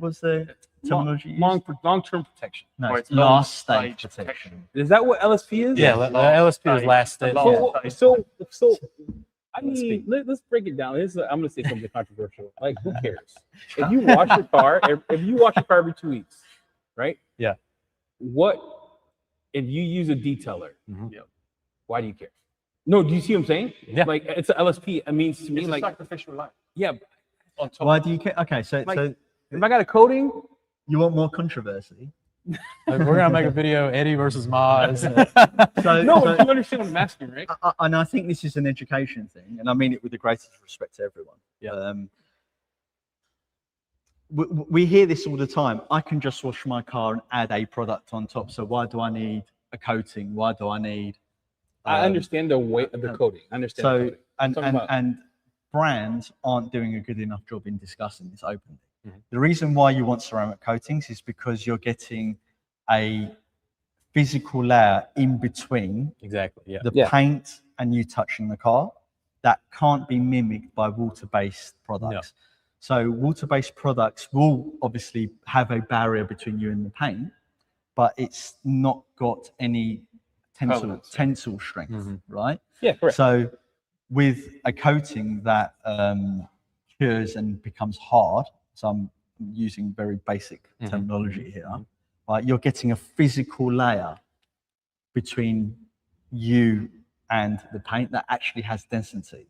was the terminology used? Long-term protection. No, Or it's it's last stage stage protection. Is that what LSP is? Yeah, the LSP is last stage. So I mean, let's break it down. I'm gonna say something controversial. Like, who cares? If you wash your car, if you wash your car every 2 weeks, right? Yeah. What if you use a detailer? Mhm. Why do you care? No, do you see what I'm saying? Yeah. Like, it's a LSP. It means to me, It's a like, sacrificial line. yeah. On top. Why do you care? Okay, so If I got a coating, you want more controversy? We're gonna make a video, Eddie versus Maz. no, but you understand what I'm asking, right? And I think this is an education thing, and I mean it with the greatest respect to everyone. Yeah. We hear this all the time. I can just wash my car and add a product on top. So why do I need a coating? Why do I need? I understand the weight of the coating. I understand. So the coating. and brands aren't doing a good enough job in discussing this openly. The reason why you want ceramic coatings is because you're getting a physical layer in between Exactly. Yeah. the paint and you touching the car that can't be mimicked by water-based products. So water-based products will obviously have a barrier between you and the paint, but it's not got any tensile strength, right? Yeah, correct. So with a coating that cures and becomes hard, so I'm using very basic terminology here, right? You're getting a physical layer between you and the paint that actually has density,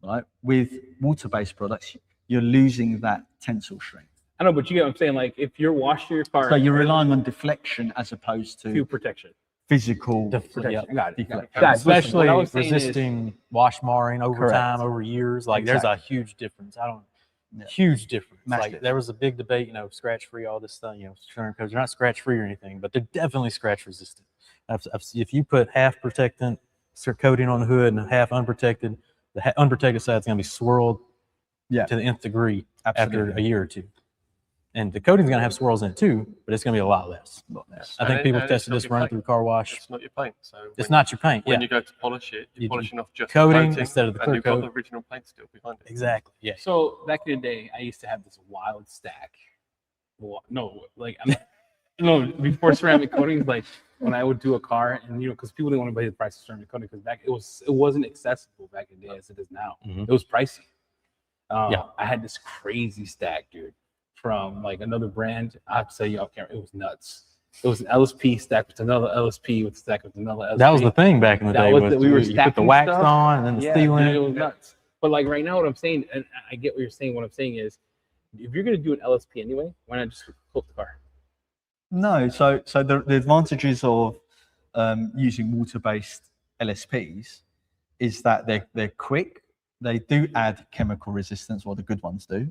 right? With water-based products, you're losing that tensile strength. I know, but you get what I'm saying. Like, if you're washing your car, So you're relying on deflection as opposed to to protection. physical Protection. I got it. deflection. Guys, listen, Especially what I was saying is- resisting wash marring over Correct. time, over years. Like there's a huge difference. Huge difference. Massive. Like there was a big debate, scratch free, all this stuff, because they're not scratch free or anything, but they're definitely scratch resistant. If you put half protectant coating on the hood and half unprotected, the unprotected side's gonna be swirled to the nth degree after a year or two. And the coating's gonna have swirls in it too, but it's gonna be a lot less. I think people tested this running through car wash. It's not your paint. So It's not your paint. when Yeah, you go to polish it, you're You polishing off just coating the coating instead of the and clear you've got coat. the original paint still behind it. exactly. Yeah. So back in the day, I used to have this wild stack. Well, no, like before ceramic coatings, like when I would do a car, and because people didn't want to pay the price of ceramic coating, because back it wasn't accessible back in the day as it is now. Mhm. It was pricey. Yeah. I had this crazy stack, dude, from like another brand. I have to say, y'all can't. It was nuts. It was an LSP stacked with another LSP with stacked with another LSP. That was the thing back in the That day. was we were you put the stacking wax stuff. on and then the Yeah, steel in dude, it. it was nuts. But like right now, what I'm saying, and I get what you're saying. What I'm saying is, if you're gonna do an LSP anyway, why not just coat the car? No, so the advantages of using water-based LSPs is that they're quick. They do add chemical resistance, or the good ones do,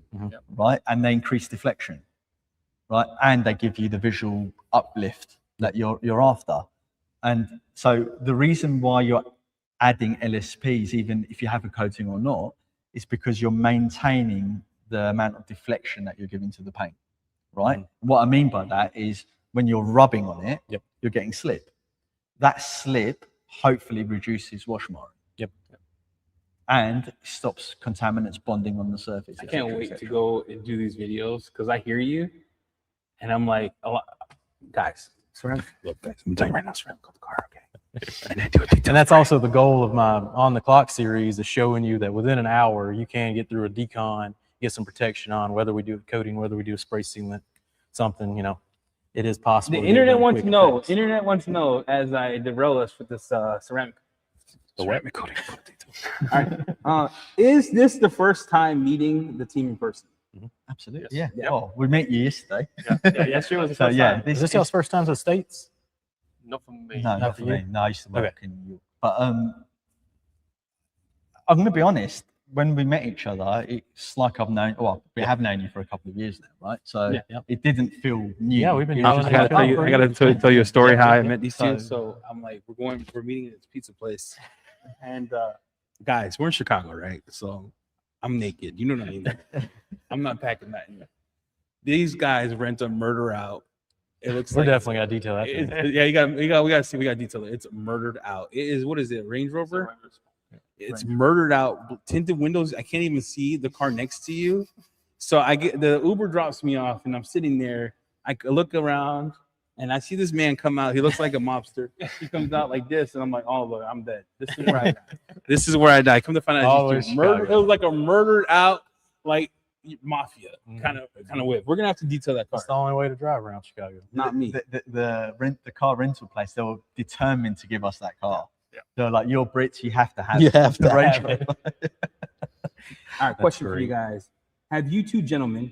right? And they increase deflection, right? And they give you the visual uplift that you're after. And so the reason why you're adding LSPs, even if you have a coating or not, is because you're maintaining the amount of deflection that you're giving to the paint, right? What I mean by that is when you're rubbing on it, you're getting slip. That slip hopefully reduces wash marring. And stops contaminants bonding on the surface. I can't wait to go and do these videos because I hear you, and I'm like, guys, look, guys, I'm telling you right now, coat the car, okay? And that's also the goal of my On the Clock series, is showing you that within an hour you can get through a decon, get some protection on, whether we do a coating, whether we do a spray sealant, something, it is possible. The to get internet really wants to quick know. effects. Internet wants to know as I derail us with this ceramic. The what? Ceramic coating. All right. Is this the first time meeting the team in person? Absolutely. Yes. Yeah. Yeah. Oh, we met you yesterday. Yesterday was the So first yeah, time. this Is this y'all's first time to the States? Not for me. No, Not not for for you? me. No, I used to work Okay. in New York. But I'm going to be honest. When we met each other, it's like I've known. Well, we have known you for a couple of years now, right? So Yeah. it didn't feel new. Yeah, we've been It was knowing just each I like, gotta other. tell you. I gotta tell you a story how I met these So- two. So I'm like, we're meeting at this pizza place, and guys, we're in Chicago, right? So I'm naked. You know what I mean? I'm not packing that in. These guys rent a murder out. It looks We're like definitely got to detail that. thing. yeah, we got to see. We got to detail it. It's murdered out. It is, what is it? Range Rover. It's murdered out. Tinted windows. I can't even see the car next to you. So I get the Uber drops me off, and I'm sitting there. I look around, and I see this man come out. He looks like a mobster. He comes out like this, and I'm like, oh look, I'm dead. This is where I die. This is where I die. Come to find out, Always it's murder. Chicago. It was like a murdered out, like mafia Mhm. kind of whip. We're gonna have to detail that car. That's the only way to drive around Chicago. Not me. The car rental place, they were determined to give us that car. Yeah. They're like, you're Brits, you have to have You it." have to The Range have it. Rover. All right, question for you great. guys. Have you two gentlemen,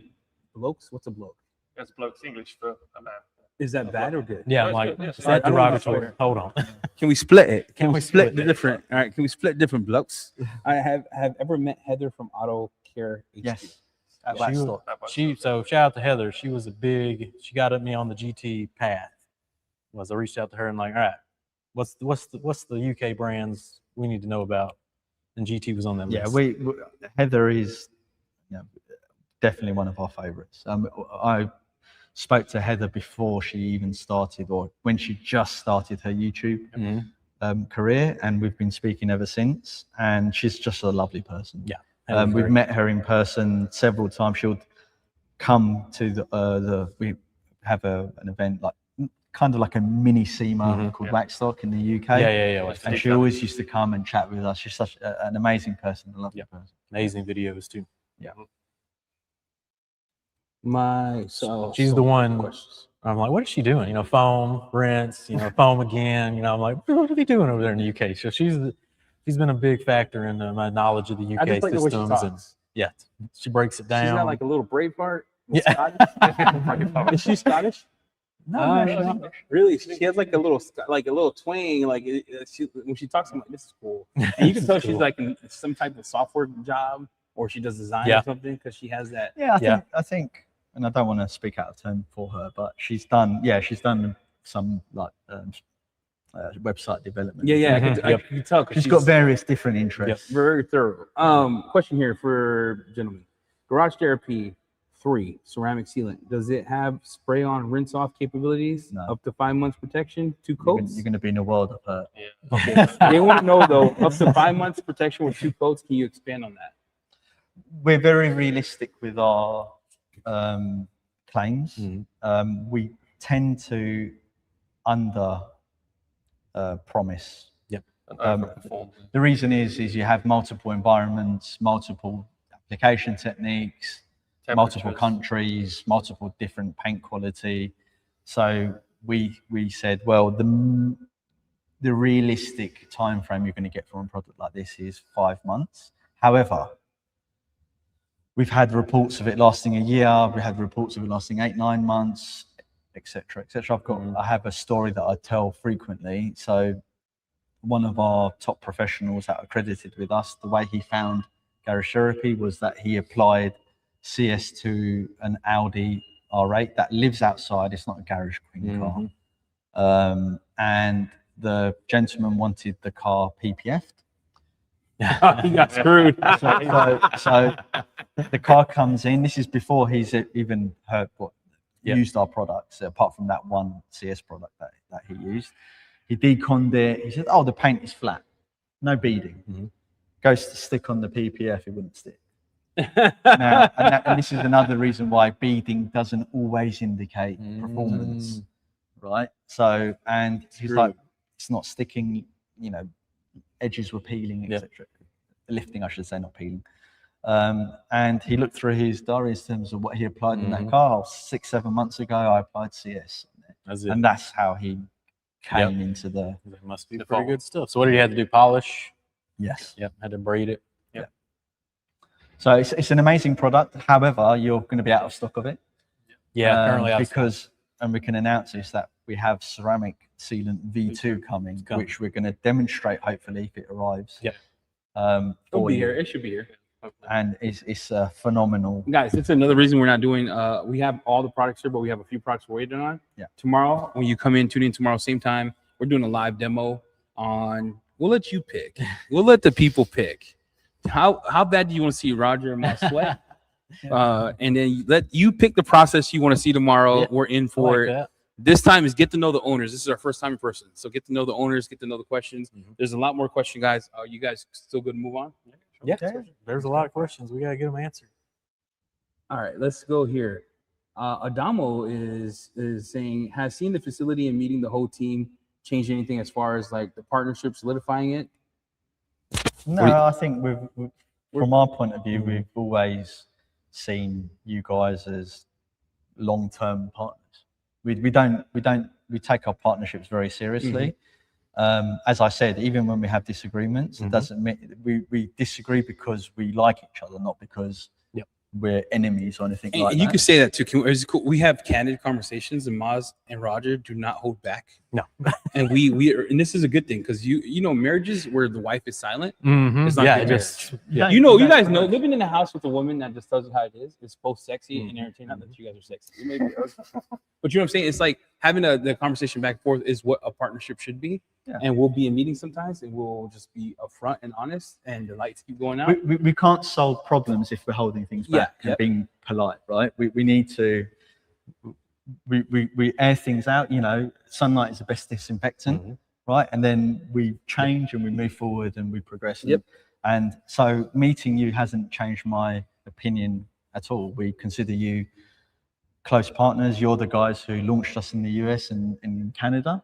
blokes? What's a bloke? That's bloke's English for a man. Is that bad or good? Yeah, I'm That's like, good, yeah. is that I don't know about derogatory? Hold on. Can we split it? Can we split the it? different? All right, can we split different blokes? I have ever met Heather from Auto Care HQ. Yes. At She Blackstock. was- so shout out to Heather. She was she got me on the GT path. I reached out to her and like, all right, what's the UK brands we need to know about? And GT was on that Yeah, list. Heather is definitely one of our favorites. I spoke to Heather before she even started, or when she just started her YouTube Mhm. career, and we've been speaking ever since. And she's just a lovely person. Yeah, Heather's We've great. met her in person several times. She'll come to we have an event like kind of like a mini SEMA Mhm. called Blackstock in the UK. Yeah. And she always used to come and chat with us. She's such an amazing person, a lovely Yeah. person. Amazing videos too. She's the one. I'm like, what is she doing? Foam, rinse, foam again. I'm like, what are they doing over there in the UK? So she's been a big factor in my knowledge of the UK I just like the way she systems. And talks. yeah, she breaks it down. She's got like a little Braveheart. Yeah. Scottish. Is she Scottish? No, No. Really, she has like a little twang. Like when she talks, I'm like, this is cool. And you can tell she's like in some type of software job, or she does design Yeah. or something, because she has that. Yeah, Yeah. I think, and I don't want to speak out of turn for her, but she's done some like website development. Yeah. I Mhm. can, I can tell. 'Cause She's got various different interests. very thorough. Question here for gentlemen. Garage Therapy 3 ceramic sealant. Does it have spray on rinse off capabilities? No. Up to 5 months protection, 2 You're coats? going to be in a world of hurt. They want to know though, up to 5 months protection with 2 coats. Can you expand on that? We're very realistic with our claims. Mhm. We tend to under promise. And overperform. The reason is you have multiple environments, multiple application techniques, multiple Temperatures. countries, multiple different paint quality. So we said, well, the realistic time frame you're going to get from a product like this is 5 months. However, we've had reports of it lasting a year. We had reports of it lasting 8-9 months, etc., etc. I have a story that I tell frequently. So one of our top professionals that are accredited with us, the way he found garage therapy was that he applied CS to an Audi R8 that lives outside. It's not a garage queen car. And the gentleman wanted the car PPF'd. He got screwed. So the car comes in. This is before he's even heard what used our products, apart from that one CS product that he used. He deconned it. He said, "Oh, the paint is flat, no beading." Goes to stick on the PPF, it wouldn't stick. Now, and this is another reason why beading doesn't always indicate performance, right? So, and he's like, "It's not sticking. Edges were peeling, etc." Lifting, I should say, not peeling. And he looked through his diary in terms of what he applied in that Mhm. car. 6-7 months ago, I applied CS. That's it. And that's how he came into the. That must be The pretty fall. good stuff. So what did you have to do? Polish? Yes. Yep. Had to braid it. So it's an amazing product. However, you're going to be out of stock of it. Yeah. Currently, because, and we can announce this, that we have ceramic sealant V2 coming, coming. which we're going to demonstrate hopefully if it arrives. Yep. It'll For be you. here. It should be here. And it's phenomenal. Guys, it's another reason we're not doing. We have all the products here, but we have a few products we're waiting on. Yeah. Tomorrow, when you come in, tune in tomorrow, same time. We're doing a live demo on. We'll let you pick. We'll let the people pick. How bad do you want to see Roger and my sweat? And then let you pick the process you want to see tomorrow. Yeah, We're in I for like it. that. This time is get to know the owners. This is our first time in person, so get to know the owners, get to know the questions. Mhm. There's a lot more questions, guys. Are you guys still good to move on? Yeah. There's a lot of questions. We gotta get them answered. All right, let's go here. Adamo is saying, has seen the facility and meeting the whole team change anything as far as like the partnership solidifying it? No, What do you- I think from our point of view, we've always seen you guys as long-term partners. We take our partnerships very seriously. As I said, even when we have disagreements, it doesn't mean we disagree because we like each other, not because we're enemies or anything like And you that. could say that too. Is it cool? We have candid conversations, and Maz and Roger do not hold back. No. And and this is a good thing because you know marriages where the wife is silent. Mm-hmm. It's not Yeah. good It just Yeah. You guys know living in a house with a woman that just tells you how it is both sexy and entertaining. Not that you guys are sexy, but you know what I'm saying. It's like having the conversation back and forth is what a partnership should be. Yeah. And we'll be in meetings sometimes, and we'll just be upfront and honest, and the lights keep going out. We can't solve problems if we're holding things back and being polite, right? We need to we air things out. You know, sunlight is the best disinfectant, right? And then we change and we move forward and we progress. And so meeting you hasn't changed my opinion at all. We consider you close partners. You're the guys who launched us in the US and in Canada.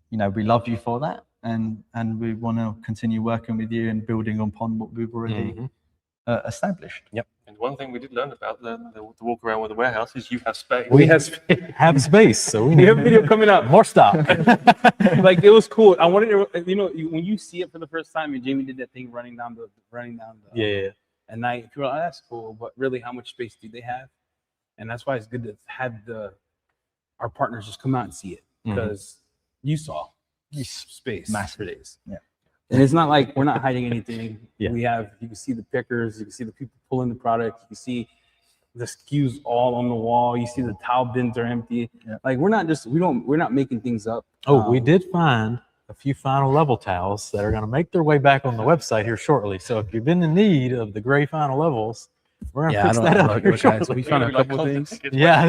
You know, we love you for that, and we want to continue working with you and building upon what we've already established. Yep. And one thing we did learn about the walk around with the warehouse is you have space. we have space, so we We need have a video coming up. more stock. Like it was cool. I wanted to, when you see it for the first time, and Jamie did that thing running down the Yeah. at night. People are like, oh, that's cool, but really, how much space do they have? And that's why it's good to have our partners just come out and see it because you saw space Massive. for days. Yeah. And it's not like we're not hiding anything. Yeah. You can see the pickers, you can see the people pulling the product, you can see the SKUs all on the wall, you see the towel bins are empty. Yeah. Like we're not making things up. Oh, we did find a few final level towels that are going to make their way back on the website here shortly. So if you've been in need of the gray final levels, we're going to fix that up here shortly. We found a couple things. Yeah,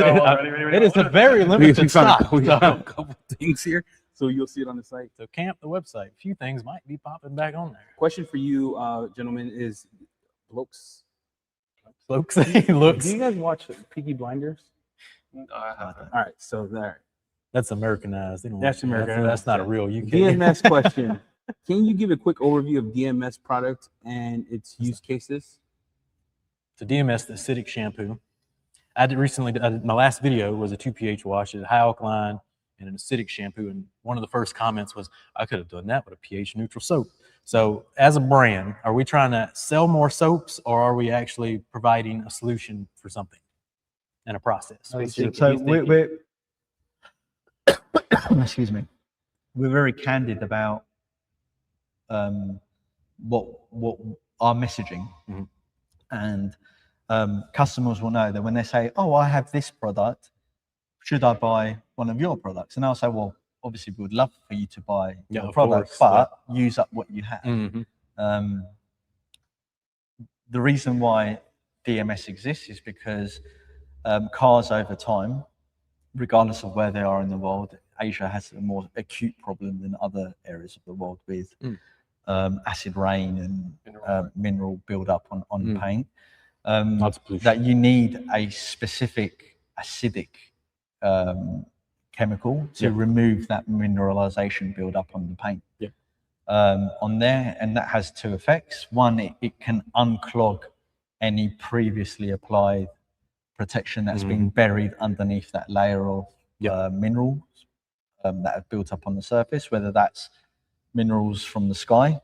it is a very limited We found stock. we found a couple things here, so you'll see it on the site. So camp the website. A few things might be popping back on there. Question for you, gentlemen, is blokes. Looks, he looks. Do you guys watch Peaky Blinders? I haven't. All right, so there. That's Americanized. They don't That's want- Americanized, That's not a yeah. real UK. DMS question. Can you give a quick overview of DMS product and its use cases? So DMS, the acidic shampoo. I did my last video was a 2 pH wash, a high alkaline and an acidic shampoo. And one of the first comments was, I could have done that with a pH neutral soap. So as a brand, are we trying to sell more soaps or are we actually providing a solution for something and a process? So Basically. we're excuse me. We're very candid about what our messaging, and customers will know that when they say, "Oh, I have this product, should I buy one of your products?" And I'll say, "Well, obviously, we would love for you to buy Yeah, your of product, course, but use up what you have." Mhm. The reason why DMS exists is because cars over time, regardless of where they are in the world, Asia has a more acute problem than other areas of the world with acid rain and mineral buildup on paint. Lots of pollution. That you need a specific acidic chemical to remove that mineralization buildup on the paint. On there, and that has two effects. One, it can unclog any previously applied protection that's been buried underneath that layer of minerals that have built up on the surface, whether that's minerals from the sky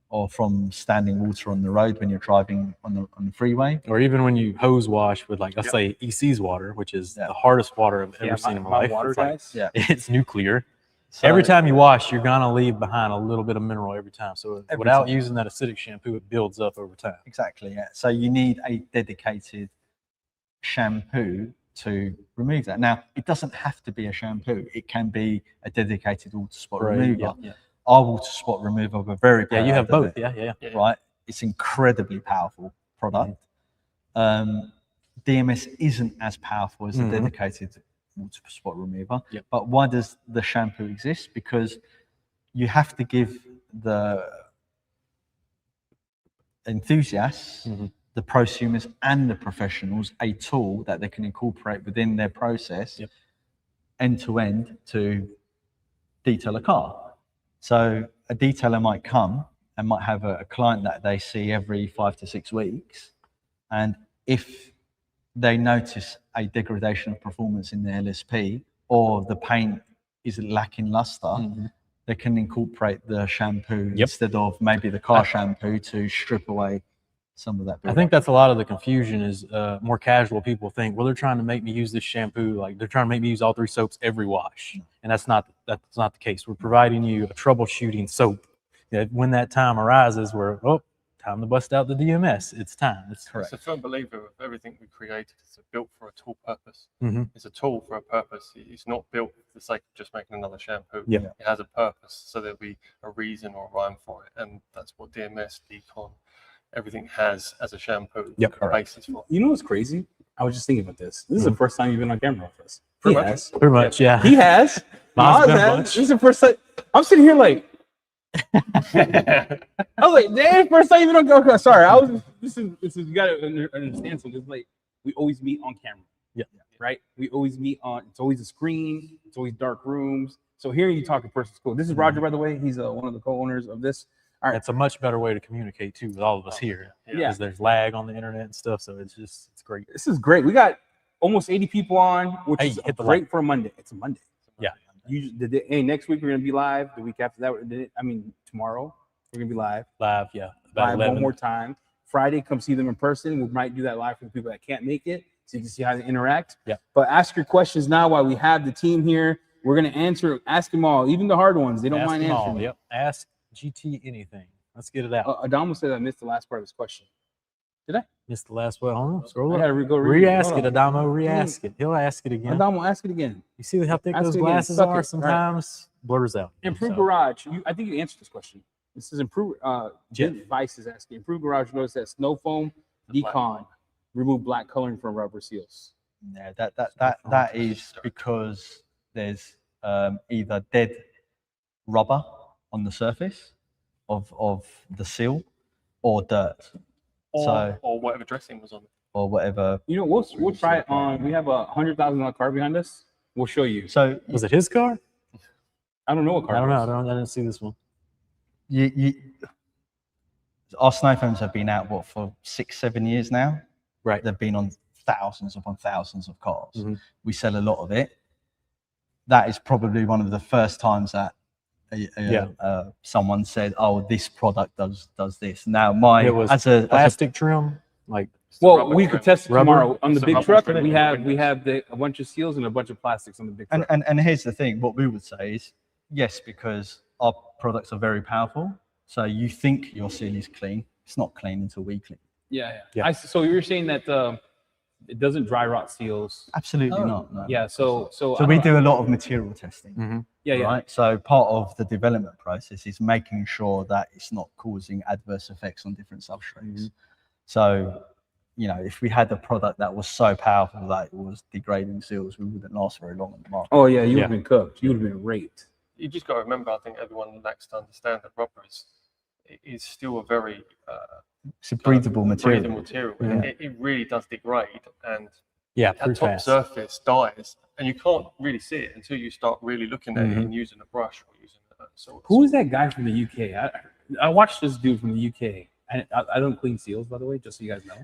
or from standing water on the road when you're driving on the freeway. Or even when you hose wash with, like, let's say EC's water, which is the hardest water I've ever seen in my life. Water, it's like, guys. it's nuclear. So Every time you wash, you're gonna leave behind a little bit of mineral every time. So Every without time. using that acidic shampoo, it builds up over time. Exactly, yeah. So you need a dedicated shampoo to remove that. Now, it doesn't have to be a shampoo. It can be a dedicated water spot remover. Yeah. Our water spot remover, we're very proud Yeah, you have of both. it, Yeah. right? It's incredibly powerful product. DMS isn't as powerful as a dedicated water spot remover. But why does the shampoo exist? Because you have to give the enthusiasts, the prosumers and the professionals a tool that they can incorporate within their process end to end to detail a car. So a detailer might come and might have a client that they see every 5 to 6 weeks. And if they notice a degradation of performance in the LSP or the paint is lacking luster, they can incorporate the shampoo instead of maybe the car shampoo to strip away some of that. I think that's a lot of the confusion is more casual people think, well, they're trying to make me use this shampoo. Like, they're trying to make me use all 3 soaps every wash. And that's not the case. We're providing you a troubleshooting soap that when that time arises where, time to bust out the DMS. It's time. It's correct. It's a firm believer of everything we created. It's built for a tool purpose. Mm-hmm. It's a tool for a purpose. It's not built for the sake of just making another shampoo. Yeah. It has a purpose, so there'll be a reason or a rhyme for it. And that's what DMS, Decon, everything has as a shampoo. Yep. Basis for. You know what's crazy? I was just thinking about this. This is the first time you've been on camera with us. Pretty much, yeah. He has. Maz Maz been a has. bunch. This is the first time. I'm sitting here like. I was like, damn, first time you've been on camera. Sorry, I was. This is you gotta understand something. It's like we always meet on camera. Yeah. Right. We always meet on. It's always a screen. It's always dark rooms. So hearing you talk in person is cool. This is Rodger, by the way. He's one of the co-owners of this. All right. It's a much better way to communicate too with all of us here. Yeah. Because there's lag on the internet and stuff. So it's great. This is great. We got almost 80 people on, which is hit the great like. for a Monday. It's a Monday. Yeah. Hey, next week we're gonna be live. The week after that, tomorrow we're gonna be live. Live, yeah. About Live 11. one more time. Friday, come see them in person. We might do that live for the people that can't make it, so you can see how they interact. Yeah. But ask your questions now while we have the team here. We're gonna ask them all, even the hard ones. They don't Ask mind them all. answering. Yep. Ask GT anything. Let's get it out. Adamo said I missed the last part of his question. Did I? Missed the last one. Hold on. Scroll I up. gotta go read Re-ask Hold it, on. Adamo. Re-ask it. He'll ask it again. Adamo, ask it again. You see how thick Ask those it again. glasses Suck are? it. Sometimes blurs out. Improve So, Garage. I think you answered this question. This is improve. Jeff. Jen Vice is asking. Improve Garage. Notice that snow foam, decon, remove black coloring from rubber seals. Yeah, that is because there's either dead rubber on the surface of the seal or dirt. Or whatever dressing was on it. Or whatever. You know, we'll try it on. We have a $100,000 car behind us. We'll show you. So Was it his car? I don't know what car. I don't it know. was. I didn't see this one. our snow foams have been out for 6-7 years now. Right. They've been on thousands upon thousands of cars. Mhm. We sell a lot of it. That is probably one of the first times that someone said, "Oh, this product does this." Now, It was as a plastic trim, like Well, Rubber we trim. could test it Rubber? tomorrow on the It's a big rubber truck. trim. We have a bunch of seals and a bunch of plastics on the big truck. and here's the thing: what we would say is, yes, because our products are very powerful. So you think your seal is clean. It's not clean until we clean. Yeah. Yeah. So you're saying that it doesn't dry rot seals. Absolutely not. No. Yeah. So So we do a lot of material testing. Yeah. Right. So part of the development process is making sure that it's not causing adverse effects on different substrates. So, if we had a product that was so powerful that it was degrading seals, we wouldn't last very long on the market. Oh yeah, you would Yeah. have been cooked. You would have been raped. You just got to remember, I think everyone lacks to understand that rubber is still a very It's a breathable material. breathable material. Yeah. It really does degrade, and yeah, that pretty top fast. surface dies, and you can't really see it until you start really looking at it Mhm. and using a brush or using a Who is that guy from the UK? I watched this dude from the UK. I don't clean seals, by the way, just so you guys know.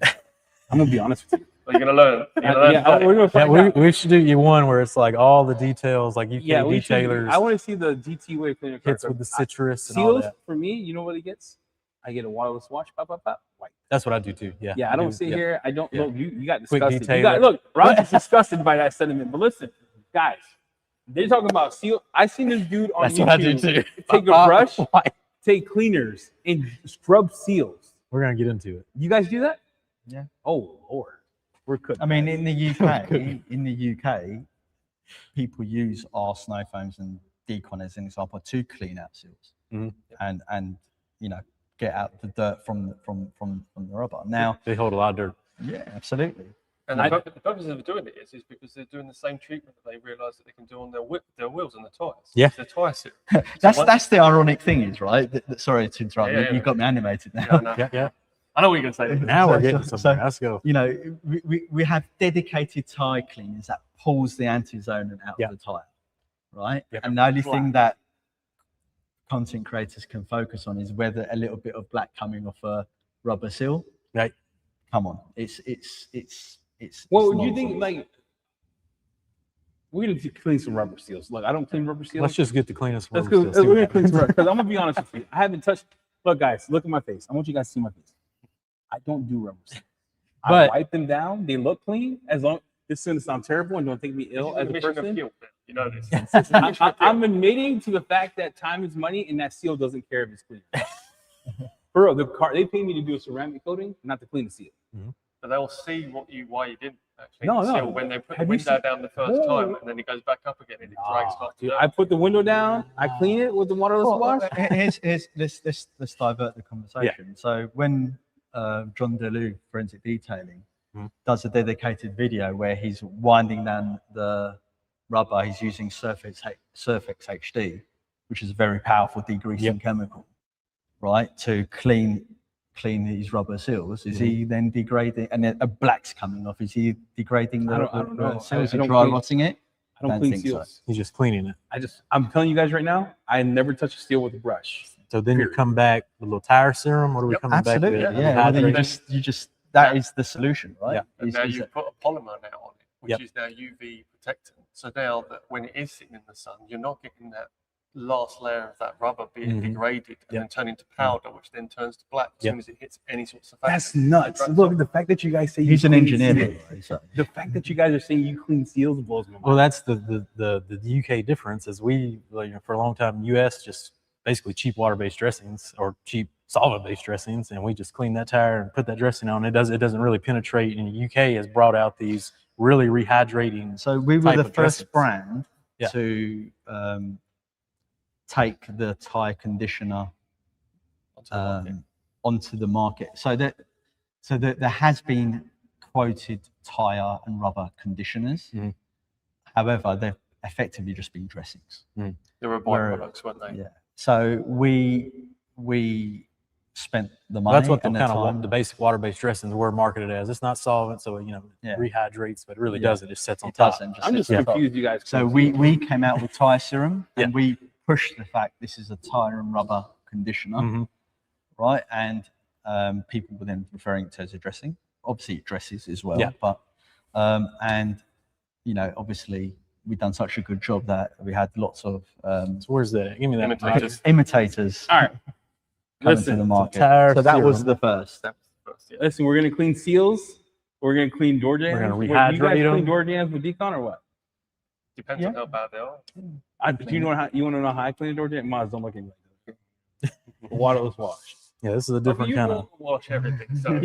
I'm gonna be honest with you. Are you gonna learn? You're gonna learn Yeah, today? we're gonna Yeah, find out. we should do you one where it's like all the details, like UK Yeah, we should. detailers, I want to see the GT wave cleaner hits card. with the citrus and all Seals that. for me, you know what it gets? I get a waterless wash, pop, white. That's what I do too. Yeah. Yeah, I don't sit yeah. here. I don't Yeah. look. You got Quick disgusted. You got, detailer. look, Roger's disgusted by that sentiment. But listen, guys, they're talking about seal. I seen this dude on That's YouTube what I do too. take a brush, Why? take cleaners, and scrub seals. We're gonna get into it. You guys do that? Yeah. Oh Lord, we're cooking. I mean, in the UK, people use our snow foams and decon as an example to clean out seals Mhm. and you know get out the dirt from the rubber. Now, They hold a lot of dirt. yeah, absolutely. And the purpose of doing it is because they're doing the same treatment that they realise that they can do on their wheels and the tyres. Yeah. It's the tyre serum. That's the ironic thing is, right? Sorry to interrupt. Yeah, you got me animated now. Yeah, I know. Yeah. I know what you're going to say. Now we're So- getting so- somewhere. Let's go. You know, we have dedicated tire cleaners that pulls the anti-zonin out Yeah. of the tire, right? Yep. And the only thing that content creators can focus on is whether a little bit of black coming off a rubber seal. Right. Come on, it's. What would you think? Like, we're gonna clean some rubber seals. Look, I don't clean rubber seals. Let's just get the cleanest Let's rubber go. seal, see We're what gonna clean some happens. rubber because I'm gonna be honest with you. I haven't touched. Look, guys, look at my face. I want you guys to see my face. I don't do rubber seals. I But- wipe them down. They look clean. As long this doesn't sound terrible and don't think me ill as a person. You know this. I'm admitting to the fact that time is money and that seal doesn't care if it's clean. For real, they pay me to do a ceramic coating, not to clean the seal. But they'll see why you didn't actually No, no. seal when they put the Have you window seen- down the first time and then it goes back up again and it drags off. Dude, I put the window down. I clean it with the waterless wash. Let's divert the conversation. So when John DeLu, Forensic Detailing, does a dedicated video where he's winding down the rubber, he's using Surfex HD, which is a very powerful degreasing chemical, right, to clean these rubber seals. Is he then degrading, and then a black's coming off? Is he degrading the I don't know. seals? I don't Dry clean- rotting it? I don't Don't clean think so. seals. He's just cleaning it. I'm telling you guys right now, I never touch a steel with a brush. So then you come back with a little tire serum. What are we coming Absolutely, back with? yeah. And then Rehydrate? you just that is the solution, right? Yeah. And Is- now is you've it- put a polymer now on it, which Yep. is now UV protectant. So now that when it is sitting in the sun, you're not getting that last layer of that rubber being Mhm. degraded and Yep. then turning to powder, which then turns to black as Yep. soon as it hits any sort of surface. That's nuts. Look, the fact that you guys say He's you an clean engineer, by seals- the way, so. The fact that you guys are saying you clean seals blows my mind. Well, that's the UK difference. Is we for a long time US just basically cheap water-based dressings or cheap solvent-based dressings, and we just clean that tire and put that dressing on. It doesn't really penetrate. And the UK has brought out these really rehydrating. So we were type the of dressings. first brand Yeah. to take the tire conditioner onto the market. So that there has been quoted tire and rubber conditioners. Mhm. However, they've effectively just been dressings. They were Where- byproducts, weren't they? Yeah. So we spent the money. That's what the and kind of time. the basic water-based dressings were marketed as. It's not solvent, so Yeah. rehydrates, but it really Yeah. doesn't. It sets on It top. doesn't. I'm just sits on top. confused, you guys. So clean we seals. came out with tire serum Yeah. and we pushed the fact this is a tire and rubber conditioner, Mhm. right? And people were then referring to it as a dressing. Obviously, it dresses as well, Yeah. but and you know, obviously, we've done such a good job that we had lots of So where's that? Give me that. Imitators. imitators All right. coming to the Listen, market. tire So that was serum. the first. That was the first, yeah. listen, we're gonna clean seals. We're gonna clean door jams. We're gonna What, you guys rehydrate clean them. door jams with decon or what? Depends on how bad they are. Do you want to know how I clean a door jam? Maz, don't look at me like that. Waterless wash. Yeah, this is a different you kind will of. wash everything. So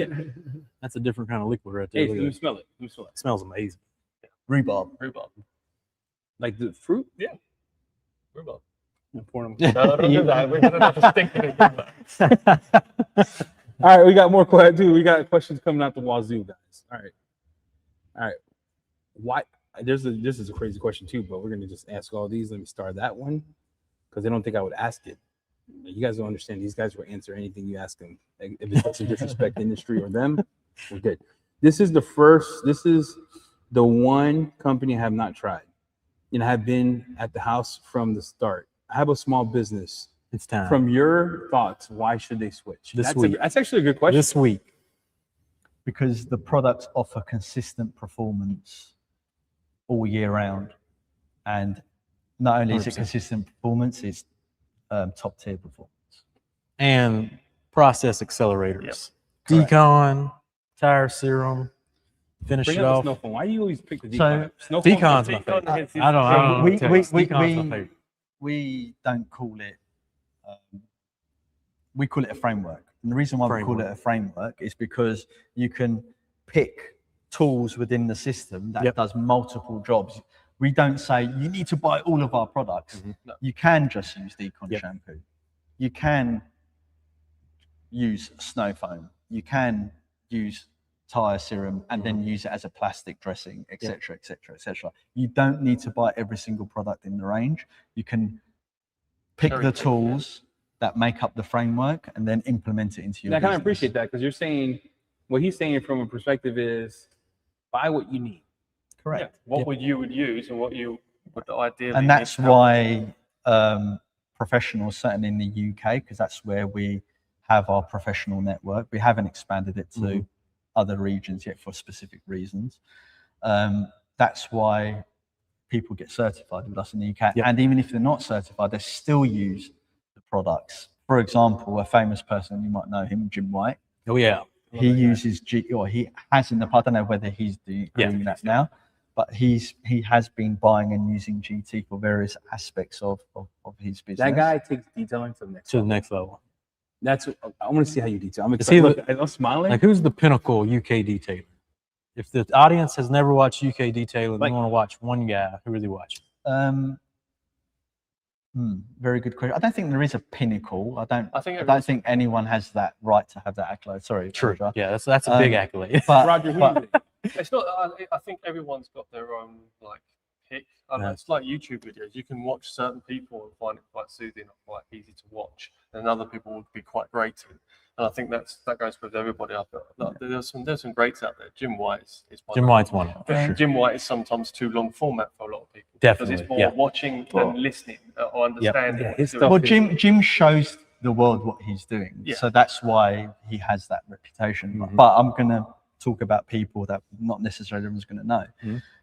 That's a different kind of liquid right there. Hey, Look let at me it. smell it. Let me smell it. It smells amazing. Rhubarb. rhubarb. Like the fruit. Rhubarb. And pour them. No, don't do that. We're gonna have to stick it in. All right, we got more questions too. We got questions coming out the wazoo, guys. All right. Why? This is a crazy question too, but we're gonna just ask all these. Let me start that one because I don't think I would ask it. You guys don't understand. These guys will answer anything you ask them. Like, if it doesn't disrespect the industry or them, we're good. This is the one company I have not tried, and I have been at the house from the start. I have a small business. It's time. From your thoughts, why should they switch? This week. That's actually a good question. This week, because the products offer consistent performance all year round, and not only is it 100%. consistent performance, it's top tier performance. And process accelerators, Correct. decon, tire serum, finish Bring it up off. the snow phone. Why do you always pick the So, decon? Snow Decon's phone- my Decon favorite. is his- I don't know. we- Decon's we- my we- favorite. we don't call it, we call it a framework. And the reason why we call it a framework is because you can pick tools within the system that does multiple jobs. We don't say you need to buy all of our products. No. You can just use Decon shampoo. You can use snow foam. You can use tire serum and then use it as a plastic dressing, etc., etc., etc. You don't need to buy every single product in the range. You can pick the tools that make up the framework and then implement it into your And I kind of business. appreciate that because you're saying what he's saying from a perspective is buy what you need. Correct. Yeah. What would you would use and what you would ideally. And need that's to have. why professionals, certainly in the UK, because that's where we have our professional network. We haven't expanded it to other regions yet for specific reasons. That's why people get certified with us in the UK. And even if they're not certified, they still use the products. For example, a famous person, you might know him, Jim White. Oh yeah. He uses or he has in the past. I don't know whether he's doing that now, but he has been buying and using GT for various aspects of his business. That guy takes detailing to the next To the next level. That's I want to see how you detail. I'm Is he excited. Look, I'm smiling. Like, who's the pinnacle UK detailer? If the audience has never watched UK detailing, Like- they want to watch one guy. Who are they watching? Very good question. I don't think there is a pinnacle. I don't think anyone has that right to have that accolade. Sorry. True. Roger. Yeah, that's a big accolade. But, Roger, who but is it? It's not. I think everyone's got their own like pick. It's like YouTube videos. You can watch certain people and find it quite soothing or quite easy to watch, and other people would be quite grating. And I think that goes with everybody. I feel like there's some greats out there. Jim White is one. Jim White's one. Jim White is sometimes too long format for a lot of people. Definitely, because it's more watching and listening or understanding. Yeah, what his he's stuff doing. well, Jim shows the world what he's doing, Yeah. so that's why he has that reputation. But I'm going to talk about people that not necessarily everyone's going to know.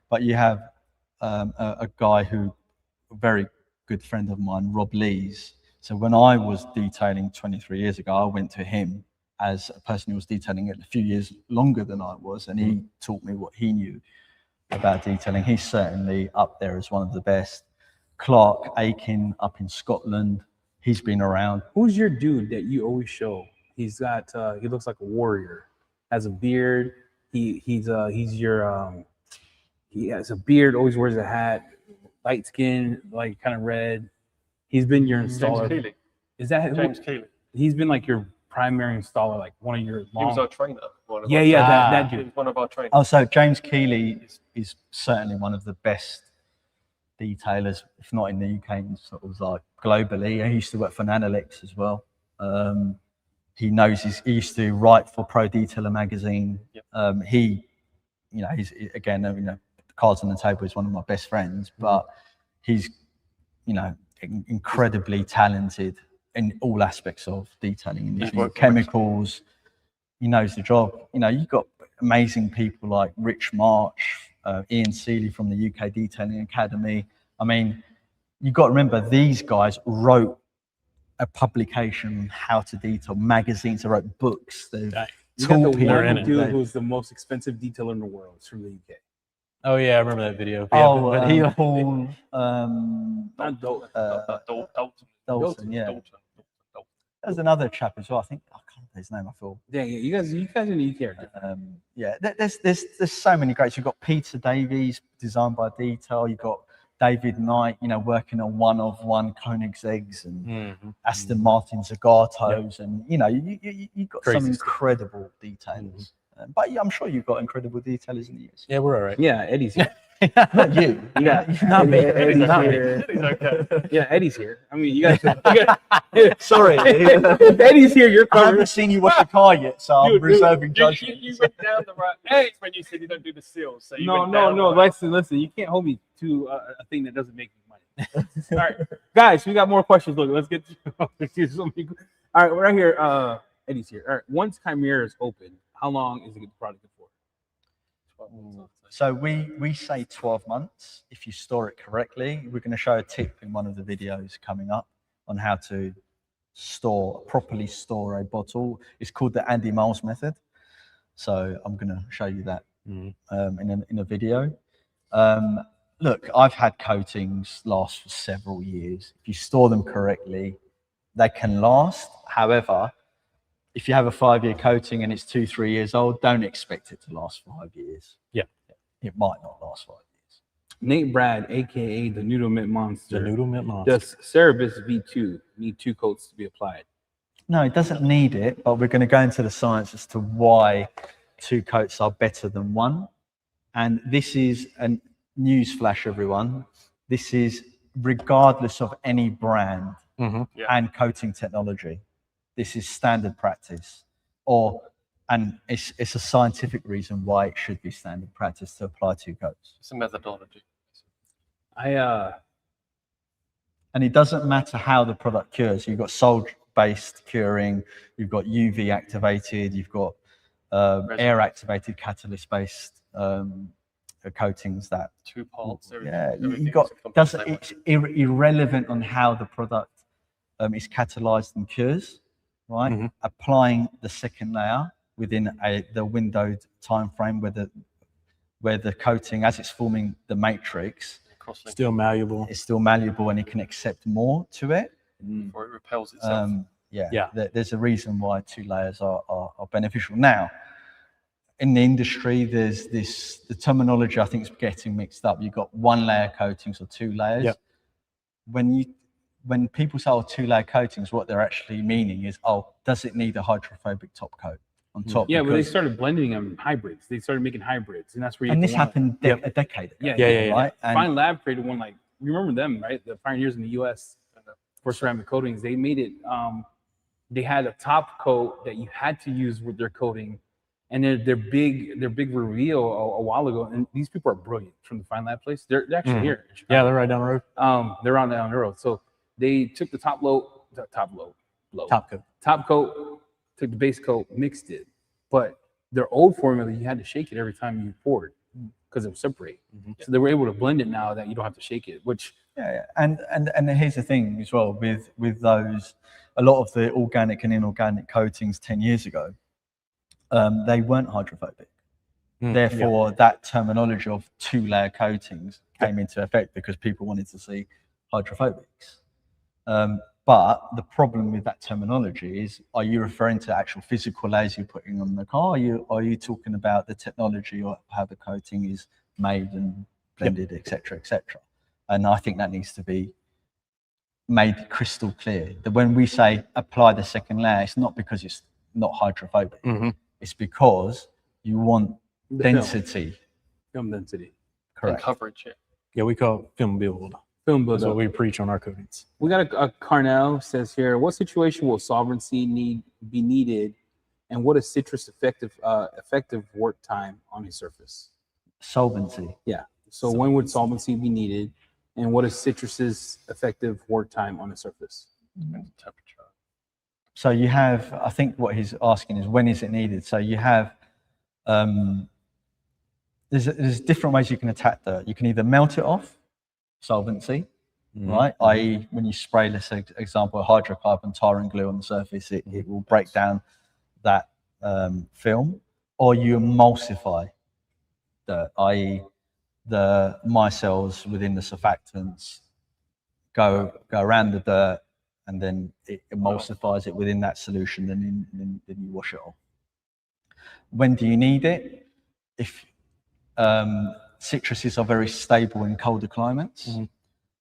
But you have a guy who, a very good friend of mine, Rob Lees. So when I was detailing 23 years ago, I went to him as a person who was detailing it a few years longer than I was, and he taught me what he knew about detailing. He's certainly up there as one of the best. Clark Aiken up in Scotland, he's been around. Who's your dude that you always show? He's got he looks like a warrior, has a beard. He's your he has a beard, always wears a hat, light skin, like kind of red. He's been your installer. James Keeley. Is that James Keeley. He's been like your primary installer, like one of your He was long. our trainer. That He dude. was one of our trainers. Oh, so James Keeley is certainly one of the best detailers, if not in the UK, sort of like globally. He used to work for Nanolix as well. He knows he used to write for Pro Detailer magazine. He, he's again, cards on the table is one of my best friends, but he's, incredibly talented in all aspects of detailing industry, chemicals. He knows the job. You've got amazing people like Rich March, Ian Seeley from the UK Detailing Academy. I mean, you've got to remember these guys wrote a publication on how to detail, magazines, they wrote books. They've You got the taught people. one dude who's the most expensive detailer in the world. It's from the UK. Oh yeah, I remember that video. Paul Not Dalton. Dalton, yeah. There's another chap as well. I think I can't remember his name. I feel. Yeah, you guys in the UK are different. There's so many greats. You've got Peter Davies, designed by Detail. You've got David Knight, working on one Koenigsegg's and Aston Martin Zagatos, and you've got Crazy some stuff. incredible detailers. But I'm sure you've got incredible detailers in the US. Yeah, we're all right. Yeah, Eddie's here. Not you. Not me. Eddie's Not okay. me. He's okay. Yeah, Eddie's here. I mean, you guys. Sorry. If Eddie's here, you're I covered. haven't seen you wash a car yet, so I'm reserving You judgment. went down the right edge when you said you don't do the seals. So you No, went down the right- Listen. You can't hold me to a thing that doesn't make me money. All right, guys, we got more questions. Look, let's get. All right, we're right here. Eddie's here. All right, once Chimera is open, how long is a good product good for? So we say 12 months if you store it correctly. We're going to show a tip in one of the videos coming up on how to properly store a bottle. It's called the Andy Miles method. So I'm going to show you that in a video. Look, I've had coatings last for several years. If you store them correctly, they can last. However, if you have a 5-year coating and it's 2-3 years old, don't expect it to last 5 years. Yeah. It might not last 5 years. Nate Brad, aka the Noodle Mint Monster. The Noodle Mint Monster. Does Cerebus V2 need 2 coats to be applied? No, it doesn't need it, but we're going to go into the science as to why 2 coats are better than 1. And this is a news flash, everyone. This is regardless of any brand and coating technology. This is standard practice, and it's a scientific reason why it should be standard practice to apply 2 coats. It's a methodology. I And it doesn't matter how the product cures. You've got salt-based curing, you've got UV activated, you've got air activated catalyst-based coatings that 2 parts. you got it's irrelevant on how the product is catalyzed and cures, right? Applying the second layer within the windowed time frame where the coating, as it's forming the matrix, Still malleable. it's still malleable and it can accept more to it. Or it repels itself. There's a reason why 2 layers are beneficial. Now, in the industry, there's the terminology I think is getting mixed up. You've got 1 layer coatings or 2 layers. Yep. When people say 2-layer coatings, what they're actually meaning is, does it need a hydrophobic top coat on top? yeah, but they started blending them hybrids. They started making hybrids, and that's where. And this happened a decade ago. Yeah. Right? And Fine Lab created one. Like, you remember them, right? The pioneers in the U.S. for ceramic coatings. They made it. They had a top coat that you had to use with their coating, and their big reveal a while ago. And these people are brilliant from the Fine Lab place. They're actually here. In Chicago. Yeah, they're right down the road. They're on down the road. So they took the top coat, took the base coat, mixed it. But their old formula, you had to shake it every time you poured because it would separate. So they were able to blend it now that you don't have to shake it, which and here's the thing as well with those, a lot of the organic and inorganic coatings 10 years ago, they weren't hydrophobic. Therefore, that terminology of 2-layer coatings came into effect because people wanted to see hydrophobics. But the problem with that terminology is, are you referring to actual physical layers you're putting on the car? Are you talking about the technology or how the coating is made and blended, etc., etc.? And I think that needs to be made crystal clear that when we say apply the second layer, it's not because it's not hydrophobic. It's because you want density. Film density. Correct. And coverage. Yeah, we call it film build. Film That's build. what we preach on our coatings. We got a Carnell says here, what situation will solvency be needed, and what is citrus effective work time on a surface? Solvency. Yeah. So when would solvency be needed, and what is citrus's effective work time on a surface? Temperature. So you have, I think what he's asking is, when is it needed? So you have, there's different ways you can attack that. You can either melt it off, solvency, right? I.e., when you spray, let's say, example, hydrocarbon tar and glue on the surface, it will break down that film, or you emulsify dirt, i.e., the micelles within the surfactants go around the dirt, and then it emulsifies it within that solution, then you wash it off. When do you need it? If citruses are very stable in colder climates,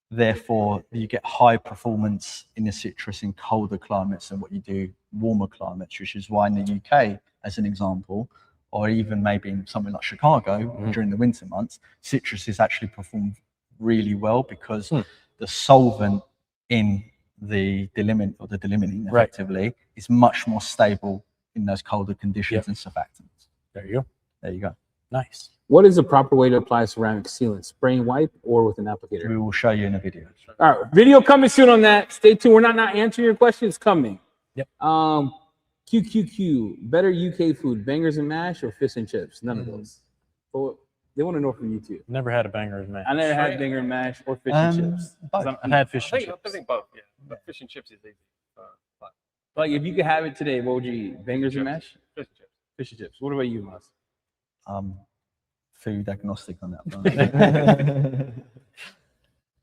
therefore you get high performance in the citrus in colder climates than what you do warmer climates, which is why in the UK, as an example, or even maybe in somewhere like Chicago during the winter months, citruses actually perform really well because the solvent in the delimiting effectively is much more stable in those colder conditions and surfactants. There you go. There you go. Nice. What is the proper way to apply ceramic sealant? Spraying wipe or with an applicator? We will show you in a video. All right, video coming soon on that. Stay tuned. We're not answering your questions. Coming. Yep. QQQ, better UK food, bangers and mash or fish and chips? None of those. Well, they want to know from you too. Never had a banger man. I never had banger and mash or fish and chips. Both. I've had fish I and think, I chips. think both. Yeah, but fish and chips is easy. Like if you could have it today, what would you eat? Bangers and mash? Fish and chips. Fish and chips. What about you, Maz? Food agnostic on that one.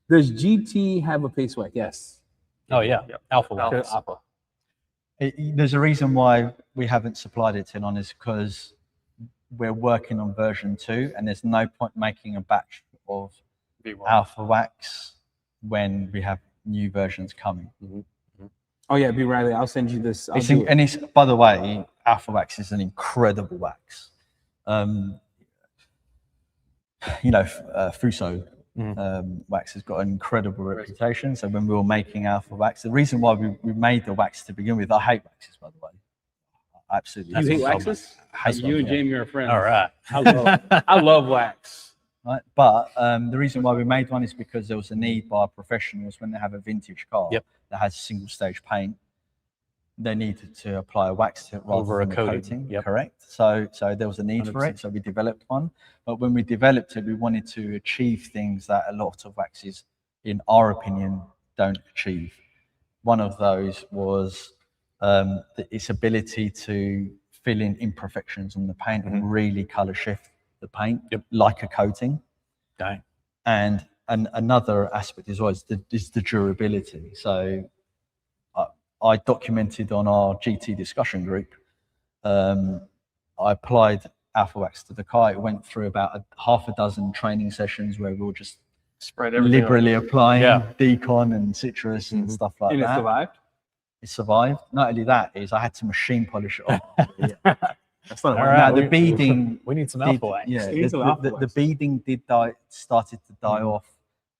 Does GT have a pace whack? Yes. Oh yeah, Yep. alpha Alpha. wax. Alpha. There's a reason why we haven't supplied it to none is because we're working on version 2 and there's no point making a batch of V1. alpha wax when we have new versions coming. Oh yeah, B Riley, I'll send you this. I'll It's do it. and it's, by the way, alpha wax is an incredible wax. Fuso wax has got an incredible reputation. So when we were making alpha wax, the reason why we made the wax to begin with, I hate waxes, by the way. Absolutely. You hate so waxes? You and Jamie are friends. All right. I love wax. Right? But the reason why we made one is because there was a need by professionals when they have a vintage car Yep. that has single stage paint. They needed to apply a wax to it rather Over a than coating. Yep. Correct. So there was a need for it. 100%. So we developed one. But when we developed it, we wanted to achieve things that a lot of waxes, in our opinion, don't achieve. One of those was its ability to fill in imperfections on the paint and really color shift the paint like a coating. Dang. And another aspect as well is the durability. So I documented on our GT discussion group. I applied alpha wax to the car. It went through about half a dozen training sessions where we were just Spread everything. liberally applying Yeah. decon and citrus and stuff like And it that. survived? It survived. Not only that, is I had to machine polish it off. That's not All a right. Now the we- beading We need some did- alpha wax. yeah, You need some alpha the wax. beading did started to die off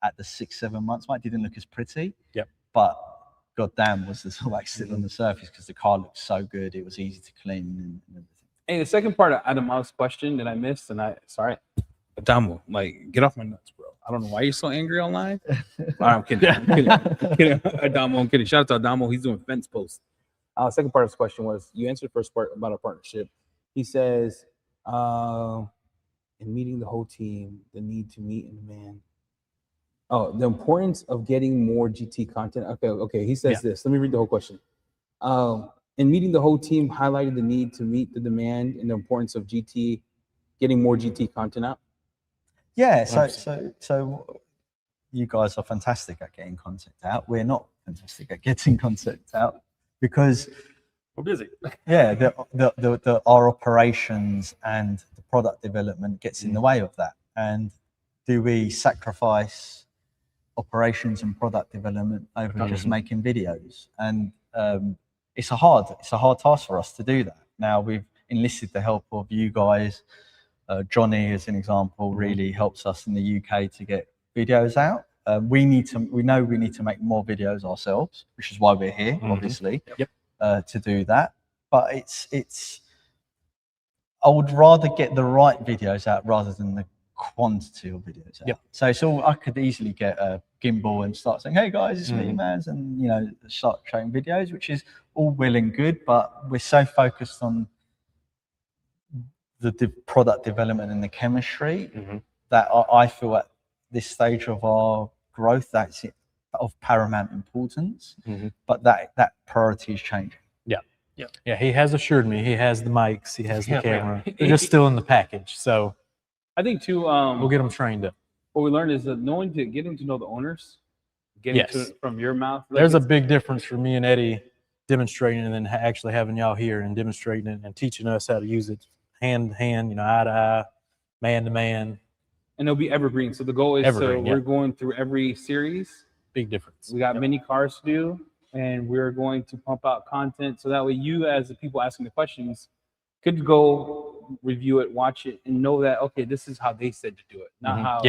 at the 6-7 months mark. It didn't look as pretty. Yep. But goddamn, was the wax still on the surface because the car looked so good. It was easy to clean and everything. Hey, the second part of Adam's question that I missed, and sorry, Adamo, like, get off my nuts, bro. I don't know why you're so angry online. I'm kidding. I'm kidding. Adamo, I'm kidding. Shout out to Adamo. He's doing fence posts. Second part of his question was, you answered the first part about our partnership. He says, in meeting the whole team, the need to meet and demand. Oh, the importance of getting more GT content. Okay. He says this. Let me read the whole question. In meeting the whole team, highlighted the need to meet the demand and the importance of GT, getting more GT content out. Yeah. So you guys are fantastic at getting content out. We're not fantastic at getting content out because We're busy. yeah, our operations and the product development gets in the way of that. And do we sacrifice operations and product development over just making videos? And it's a hard task for us to do that. Now we've enlisted the help of you guys. Johnny, as an example, really helps us in the UK to get videos out. We know we need to make more videos ourselves, which is why we're here, obviously. Yep. To do that. But I would rather get the right videos out rather than the quantity of videos out. Yep. So I could easily get a gimbal and start saying, hey guys, it's me, Maz, and start showing videos, which is all well and good, but we're so focused on the product development and the chemistry that I feel at this stage of our growth that's of paramount importance. But that priority is changing. Yeah, he has assured me he has the mics, he has the Yeah, camera. They're just still in the package, so I think too. we'll get them trained up. What we learned is that getting to know the owners, getting to it from your mouth. Like There's a big difference for me and Eddie demonstrating and then actually having y'all here and demonstrating it and teaching us how to use it hand to hand, eye to eye, man to man. and they'll be evergreen. So the goal is we're going through every series. Big difference. We got many cars to do, and we're going to pump out content so that way you, as the people asking the questions, could go review it, watch it, and know that okay, this is how they said to do it, not how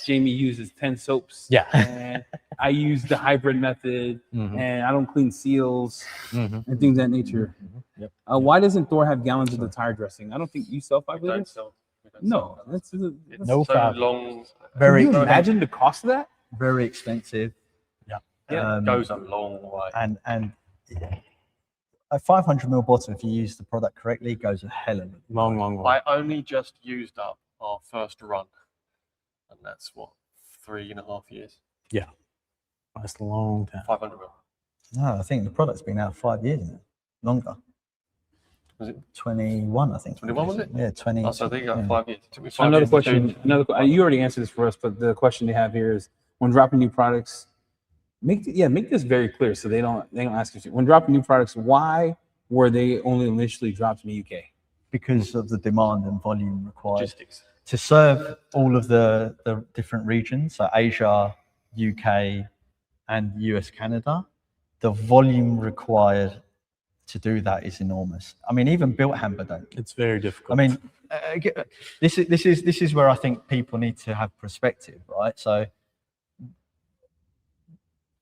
Jamie uses 10 soaps. Yeah. And I use the hybrid method, and I don't clean seals and things of that nature. Yep. Why doesn't Thor have gallons of the tire dressing? I don't think you sell 5 We don't liters. sell. We don't No, sell. that's It's No so problem. long. Very, Can you imagine the cost of that? very expensive. It goes a long way. And A 500 ml bottle, if you use the product correctly, goes a hell of a Long way. I only just used up our first run, and that's what 3.5 years. That's a long time. 500 ml. No, I think the product's been out 5 years now. Longer. Was it 21, I think. 21, was it? Yeah, 20. Oh, so they got yeah. 5 years. It took me 5 Another years to question. do- You already answered this for us, but the question they have here is when dropping new products, make this very clear so they don't ask you. When dropping new products, why were they only initially dropped in the UK? Because of the demand and volume required logistics. to serve all of the different regions, so Asia, UK, and US, Canada. The volume required to do that is enormous. I mean, even built hamper don't. It's very difficult. I mean, this is where I think people need to have perspective, right? So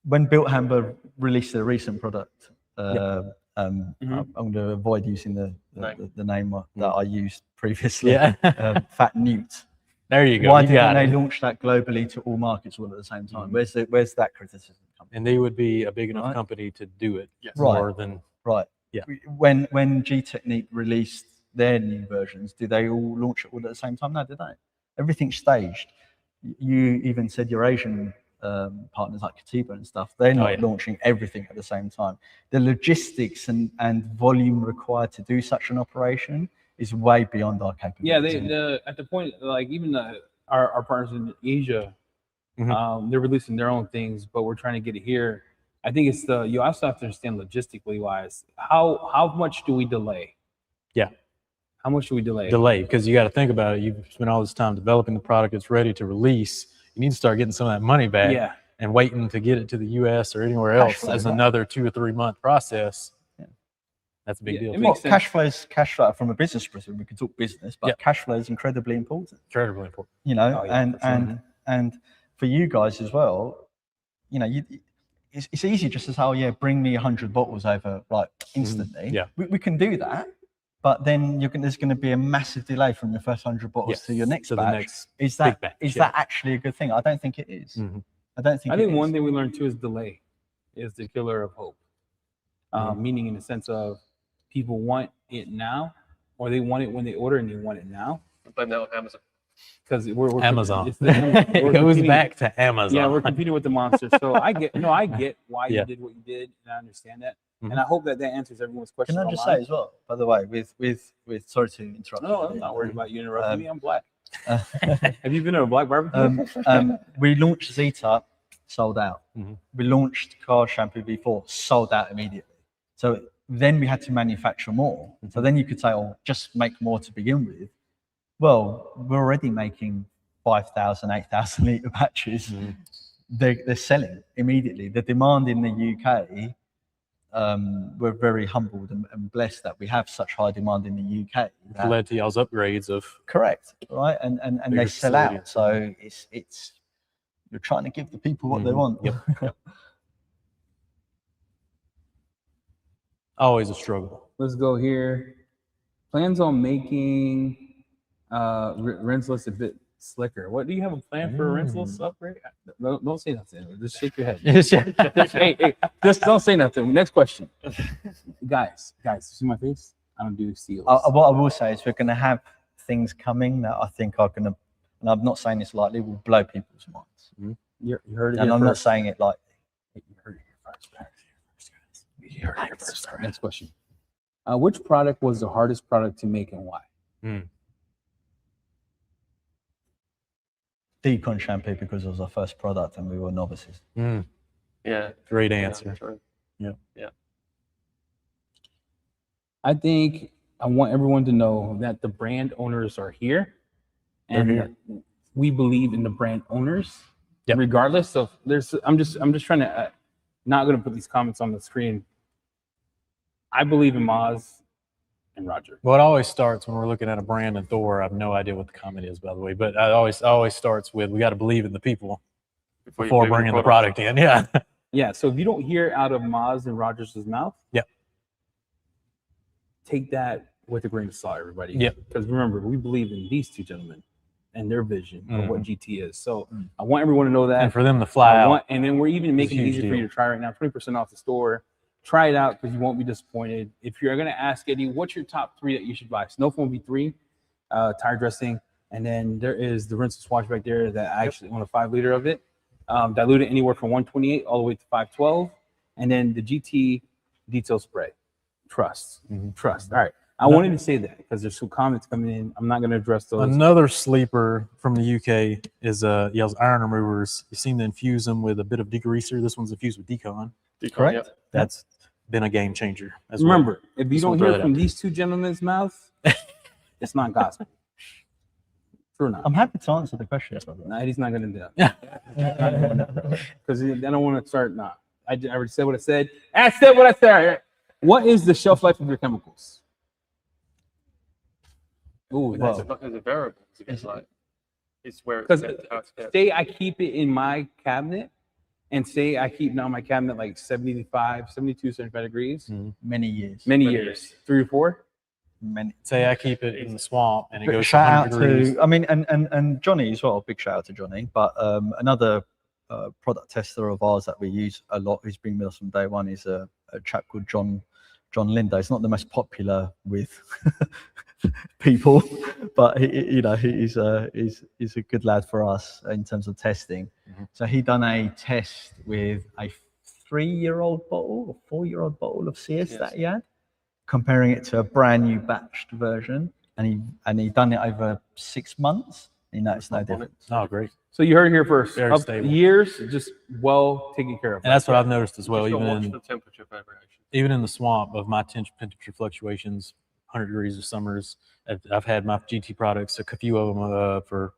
when Built Hamper released a recent product, I'm going to avoid using the name that I used previously. Fat Newt. There you go. Why You didn't got they it. launch that globally to all markets all at the same time? Where's that criticism coming? And they would be a big enough Right. company to do it Yes. more than Right. Yeah. When G Technique released their new versions, did they all launch it all at the same time? No, did they? Everything's staged. You even said your Asian partners like Katiba and stuff, they're not launching everything at the same time. The logistics and volume required to do such an operation is way beyond our capability. Yeah, at the point, like even our partners in Asia, they're releasing their own things, but we're trying to get it here. I think it's you also have to understand logistically wise, how much do we delay? Yeah. How much do we delay? Because you got to think about it. You've spent all this time developing the product. It's ready to release. You need to start getting some of that money back. Yeah. And waiting to get it to the US or anywhere else as another 2 or 3 month process. Yeah. That's a big deal. It makes sense. Cash flow from a business perspective, we can talk business, but cash flow is incredibly important. Incredibly important. You know, and for you guys as well, you know, it's easy just to say, oh yeah, bring me 100 bottles over like instantly. Yeah. We can do that, but then there's going to be a massive delay from your first 100 bottles to your next batch. Is that actually a good thing? I don't think it is. I don't think. I think one thing we learned too is delay is the killer of hope. Meaning in the sense of people want it now, or they want it when they order and they want it now. Blame that on Amazon. Because we're Amazon. It goes back to Amazon. Yeah, we're competing with the monsters. So I get why you did what you did, and I understand that. And I hope that answers everyone's question. Can I just say as well, by the way, with sorry to interrupt. No, I'm not worried about you interrupting me. I'm black. Have you been to a black barbecue? We launched Zeta, sold out. We launched Car Shampoo V4, sold out immediately. So then we had to manufacture more. So then you could say, oh, just make more to begin with. Well, we're already making 5,000, 8,000 litre batches. They're selling immediately. The demand in the UK, we're very humbled and blessed that we have such high demand in the UK. It's led to y'all's upgrades of correct, right? And they sell out. So it's you're trying to give the people what they want. Yep. Always a struggle. Let's go here. Plans on making rinseless a bit slicker. What do you have a plan for a rinseless upgrade? Don't say nothing. Just shake your head. hey, just don't say nothing. Next question. guys, see my face? I don't do seals. What I will say is we're going to have things coming that I think are going to, and I'm not saying this lightly, will blow people's minds. You heard it. And I'm not saying it lightly. You heard it here first, guys. You heard it here first. Next question. Which product was the hardest product to make and why? Decon shampoo, because it was our first product and we were novices. Yeah. Great answer. Yeah. I think I want everyone to know that the brand owners are here, and we believe in the brand owners, regardless of I'm just trying to not going to put these comments on the screen. I believe in Maz and Rodger. Well, it always starts when we're looking at a brand and Thor. I have no idea what the comment is, by the way, but it always starts with we got to believe in the people before bringing the product in. Yeah. Yeah. So if you don't hear out of Maz and Rodger's mouth, take that with a grain of salt, everybody. Yeah. Because remember, we believe in these two gentlemen and their vision of what GT is. So I want everyone to know that. And for them to fly out. And then we're even making it easy for you to try right now. 20% off the store. Try it out because you won't be disappointed. If you're gonna ask Eddie, what's your top 3 that you should buy? Snow foam V3, tire dressing, and then there is the rinse and wash back there that I actually want a 5 liter of it, diluted anywhere from 128 all the way to 512, and then the GT detail spray. Trust. All right. I wanted to say that because there's some comments coming in. I'm not going to address those. Another sleeper from the UK is Yale's iron removers. You seem to infuse them with a bit of degreaser. This one's infused with decon. Correct. Yep. That's been a game changer. As Remember, if you Just don't wanna throw hear that from out these two gentlemen's mouth, it's not gospel. True or not? I'm happy to answer the question. No, Eddie's not going to do that. Because I don't want to start. Nah, I already said what I said. I said what I said. What is the shelf life of your chemicals? Ooh, There's that's a variable. It's like it's where because it's say I keep it in my cabinet, and say I keep now my cabinet like 75, 72, 75 degrees. Many years. Many Many years, 3 or 4. Many. Say I keep it in the swamp and it goes to Shout 100 out degrees. to, I mean, and Johnny as well. Big shout out to Johnny. But another product tester of ours that we use a lot, who's been with us from day one, is a chap called John Lindo. It's not the most popular with people, but he's a good lad for us in terms of testing. So he done a test with a 3-year-old bottle or 4-year-old bottle of CS that he had, comparing it to a brand new batched version, and he done it over 6 months. He noticed no difference. Oh, great. So you heard it here first. Very Up stable. years, just well taken care of. And that's what I've noticed as well. Just gotta watch Even the temperature variation. even in the swamp of my temperature fluctuations, 100 degrees of summers. I've had my GT products, a few of them for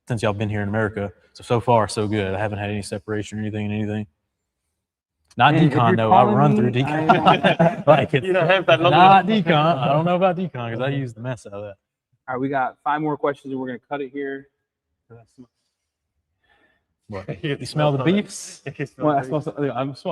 since y'all been here in America. So far, so good. I haven't had any separation or anything. Not Man, if decon you're though. I calling run me, through decon. Like it's You don't have that long. not decon. I don't know about decon because I use the mess out of that. All right, we got 5 more questions, and we're gonna cut it here. What? You smell the beefs? Well, I smell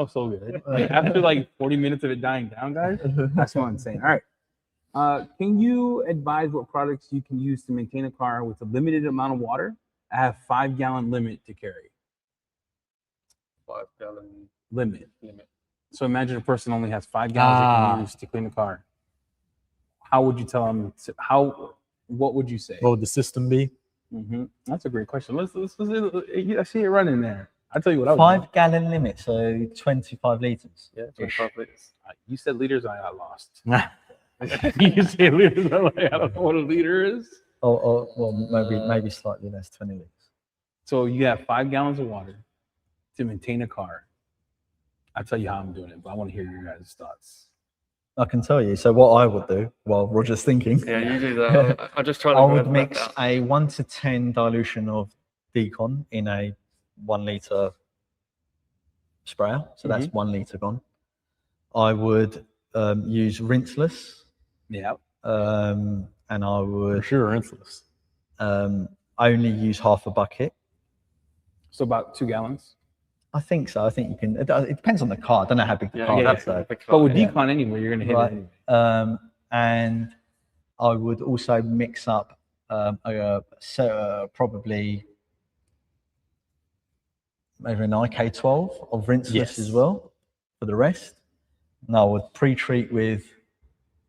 so good. Like, after like 40 minutes of it dying down, guys, I smell insane. All right. Can you advise what products you can use to maintain a car with a limited amount of water? I have 5-gallon limit to carry. 5-gallon Limit. limit. So imagine a person only has 5 gallons they Ah. can use to clean the car. How would you tell them? What would you say? What would the system be? That's a great question. Let's I see it running there. I'll tell you what I would do. 5-gallon limit, so 25 liters. Yeah, 25 liters. You said liters, I got lost. You say liters, I'm like, I don't know what a liter is. Or well, maybe slightly less, 20 liters. So you have 5 gallons of water to maintain a car. I'll tell you how I'm doing it, but I want to hear your guys' thoughts. I can tell you. So what I would do while Roger's thinking, Yeah, you do that. I'm just trying to I would remember mix that. a 1 to 10 dilution of decon in a 1 liter sprayer. So that's 1 liter gone. I would use rinseless, Yeah. and I For would sure, rinseless. only use half a bucket. So about 2 gallons. I think so. I think you can. It depends on the car. I don't know how big the Yeah, car yeah, is. So. But with yeah. decon anyway, you're gonna hit Right. it anyway. And I would also mix up probably maybe an IK12 of rinseless Yes. as well for the rest. And I would pre-treat with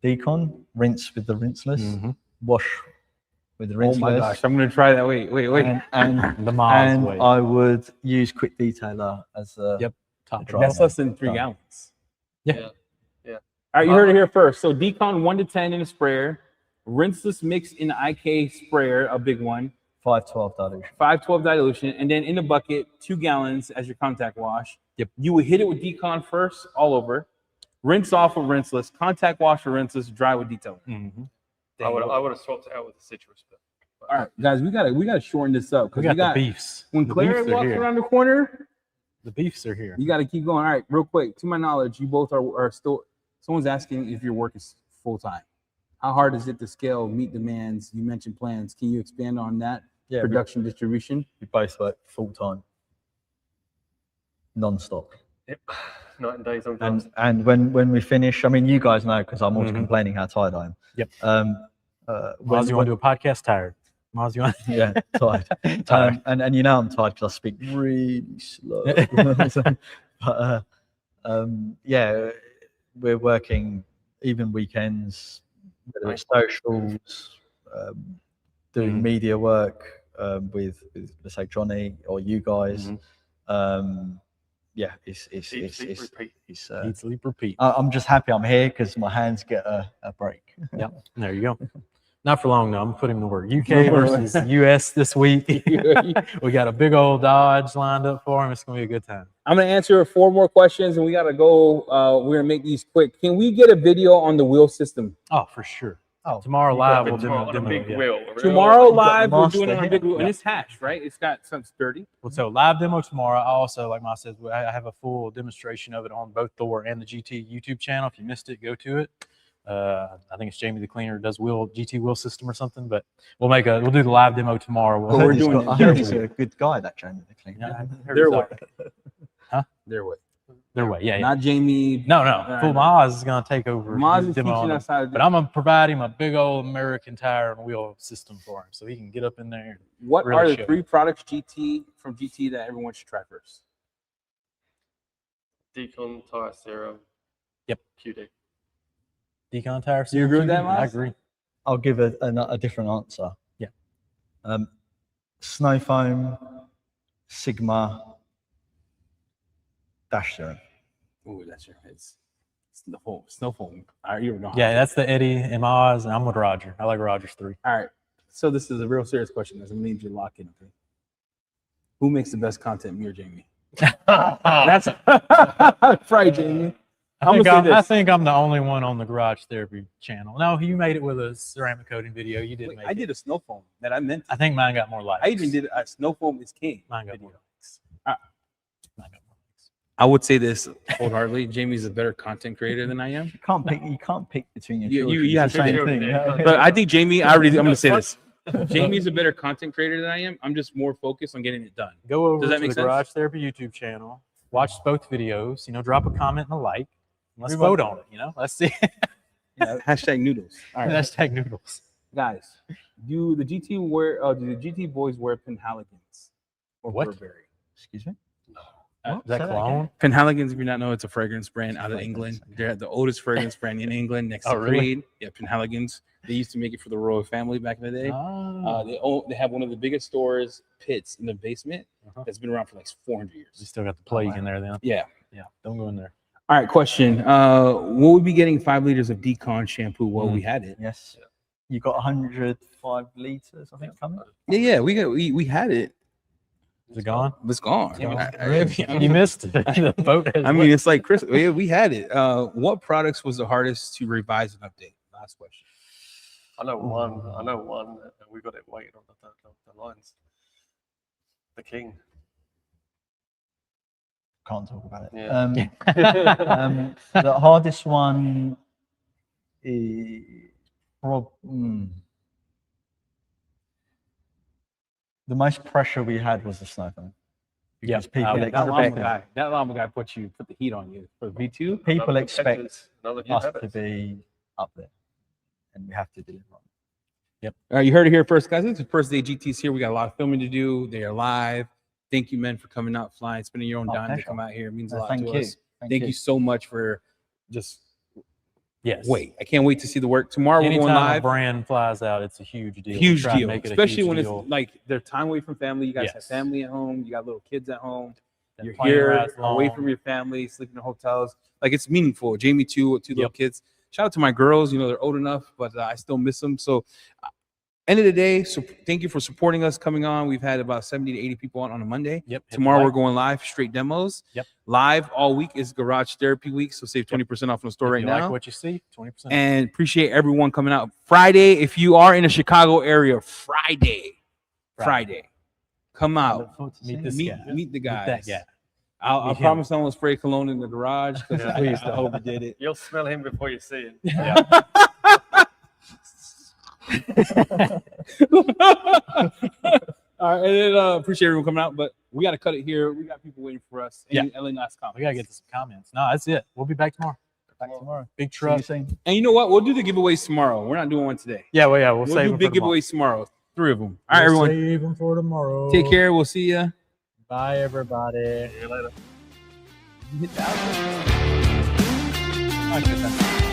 decon, rinse with the rinseless, wash with the rinseless. Oh my gosh, I'm gonna try that. Wait. And The Maz and way. I would use quick detailer as a Yep. Top Dry. That's less than 3 Done. gallons. Yeah. All right, you heard it here first. So decon 1 to 10 in a sprayer, rinseless mix in IK sprayer, a big one, 512 dilution. 512 dilution, and then in the bucket 2 gallons as your contact wash. Yep. You would hit it with decon first, all over, rinse off with rinseless, contact wash with rinseless, dry with detailer. I would have swapped it out with the citrus. All right, guys, we gotta shorten this up We because got the beefs. when The Claire beefs are walks here. around the corner, The beefs are here. you got to keep going. All right, real quick. To my knowledge, you both are still. Someone's asking if your work is full time. How hard is it to scale, meet demands? You mentioned plans. Can you expand on that? Yeah, Production, distribution. we both work full time, non-stop. Yep. Night and days on grass. And when we finish, I mean, you guys know because I'm always complaining how tired I am. Yep. When, Maz, you want to do a podcast tired? Maz, you want? yeah, tired. Tired. And you know I'm tired because I speak really slow. But yeah, we're working even weekends, whether it's socials, doing media work with let's say Johnny or you guys. Yeah, it's repeat. Eat, sleep, repeat. I'm just happy I'm here because my hands get a break. Yep. There you go. Not for long though. I'm putting him to work. UK versus US this week. We got a big old Dodge lined up for him. It's gonna be a good time. I'm gonna answer 4 more questions, and we gotta go. We're gonna make these quick. Can we get a video on the wheel system? Oh, for sure. Oh, Tomorrow live we'll Tomorrow on a demo big yeah. wheel. Tomorrow got the live, we're doing it on a master big wheel, here. and it's hashed, right? It's got some sturdy. Well, so live demo tomorrow. I also, like Ma says, I have a full demonstration of it on both Thor and the GT YouTube channel. If you missed it, go to it. I think it's Jamie the Cleaner does GT wheel system or something, but we'll do the live demo tomorrow. I heard doing I it heard dirty. he's a good guy, that Jamie the Cleaner. Yeah, I heard Their it's way. all right. Huh? Their way. Their way, yeah. Not Jamie. No, Right. Full Maz is gonna take over. Maz the is demo teaching on us how to do but I'm gonna provide him a big old American tire and wheel system for him, so he can get up in there. What really are the show. 3 products from GT that everyone should try first? Decon, Tire Serum. Yep. QD. Decon tire. Do you agree with that, I Maz? agree. I'll give a different answer. Yeah. Snow foam, Sigma, Dash Serum. Oh, that's your it's snow foam. All right, you know. Yeah, that's the Eddie and Maz, and I'm with Roger. I like Roger's 3. All right. So this is a real serious question. As I need you to lock in. Okay. Who makes the best content, me or Jamie? That's right, Jamie. I think I'm the only one on the Garage Therapy channel. No, you made it with a ceramic coating video. You did Wait, make I it. did a snow foam that I meant. I think mine got more likes. I even did a snow foam is king. Mine got video. more likes. Ah. Mine got more likes. I would say this wholeheartedly. Jamie's a better content creator than I am. You can't pick between your You- children. you It's the have same to. thing. But I think Jamie, I'm going to say this. Jamie's a better content creator than I am. I'm just more focused on getting it done. Go over Does that to make the sense? Garage Therapy YouTube channel. Watch both videos. Drop a comment and a like. Let's vote on it. Let's see. Hashtag noodles. All right, Hashtag noodles. guys. Do the GT boys wear Penhaligans or What? Burberry? Excuse me. Is that Say that cologne? Penhaligans, if you not know, it's a fragrance brand out of England. They're the oldest fragrance brand in England, next to really? Creed. Yeah, Penhaligans. They used to make it for the royal family back in the day. Ah. They have one of the biggest stores, pits in the basement, Uh-huh. that's been around for like 400 You years. still got the plague wow. in there then. Yeah. Yeah. Don't go in there. All right, question. Will we be getting 5 liters of Decon shampoo? Well, we had it. Yes. You got 105 liters, I think, coming. Yeah, we had it. Is it gone? It's gone. You missed it. The boat has I mean, it's like Chris. Yeah, we had it. What products was the hardest to revise and update? Last question. I know one. And we got it waiting on the lines. The King. Can't talk about it. Yeah. The hardest one is the most pressure we had was the snow foam. Yeah, Because people That llama expect guy put the heat on you for V2. people Another expect competitors, another us to competitors. be up there, and we have to deliver on it. All right, you heard it here first, guys. It's the first day GT's here. We got a lot of filming to do. They are live. Thank you, men, for coming out, flying, spending your own My dime to pleasure. come out here. It means a lot Thank to you. us. Thank you so much for just Yes. wait. I can't wait to see the work tomorrow. We're Anytime going a live. brand flies out, it's a huge deal. We Huge try to deal, make it a especially huge when deal. it's like their time away from family. You guys have Yes. family at home. You got little kids at home. That You're plane here ride's away long. from your family, sleeping in hotels. Like it's meaningful. Jamie too, with 2 little Yep. kids. Shout out to my girls. They're old enough, but I still miss them. So, end of the day, so thank you for supporting us coming on. We've had about 70 to 80 people on a Monday. Yep. hit the Tomorrow we're like. going live, straight demos. Yep. Live all week is Garage Therapy Week, so save 20% off on the store If right you now. like what you see, 20%. And appreciate everyone coming out. Friday, if you are in the Chicago area, Friday, come I out. look forward to Meet seeing this you. guy. Meet the Meet guys. that guy. I Meet him. promise I won't spray cologne in the garage because Yeah. please, I overdid it. You'll smell him before you see him. Yeah. All right, and then appreciate everyone coming out, but we got to cut it here. We got people waiting for us. Yeah. Any last comments? We gotta get to some comments. No, that's it. We'll be back tomorrow. Back tomorrow. Big See you truck. soon. And you know what? We'll do the giveaways tomorrow. We're not doing one today. Yeah, we'll We'll save do them big for tomorrow. giveaways tomorrow. 3 of them. All right, We'll everyone. Save them for tomorrow. Take care. We'll see ya. Bye, everybody. See you later. Hit the outro. Thank you.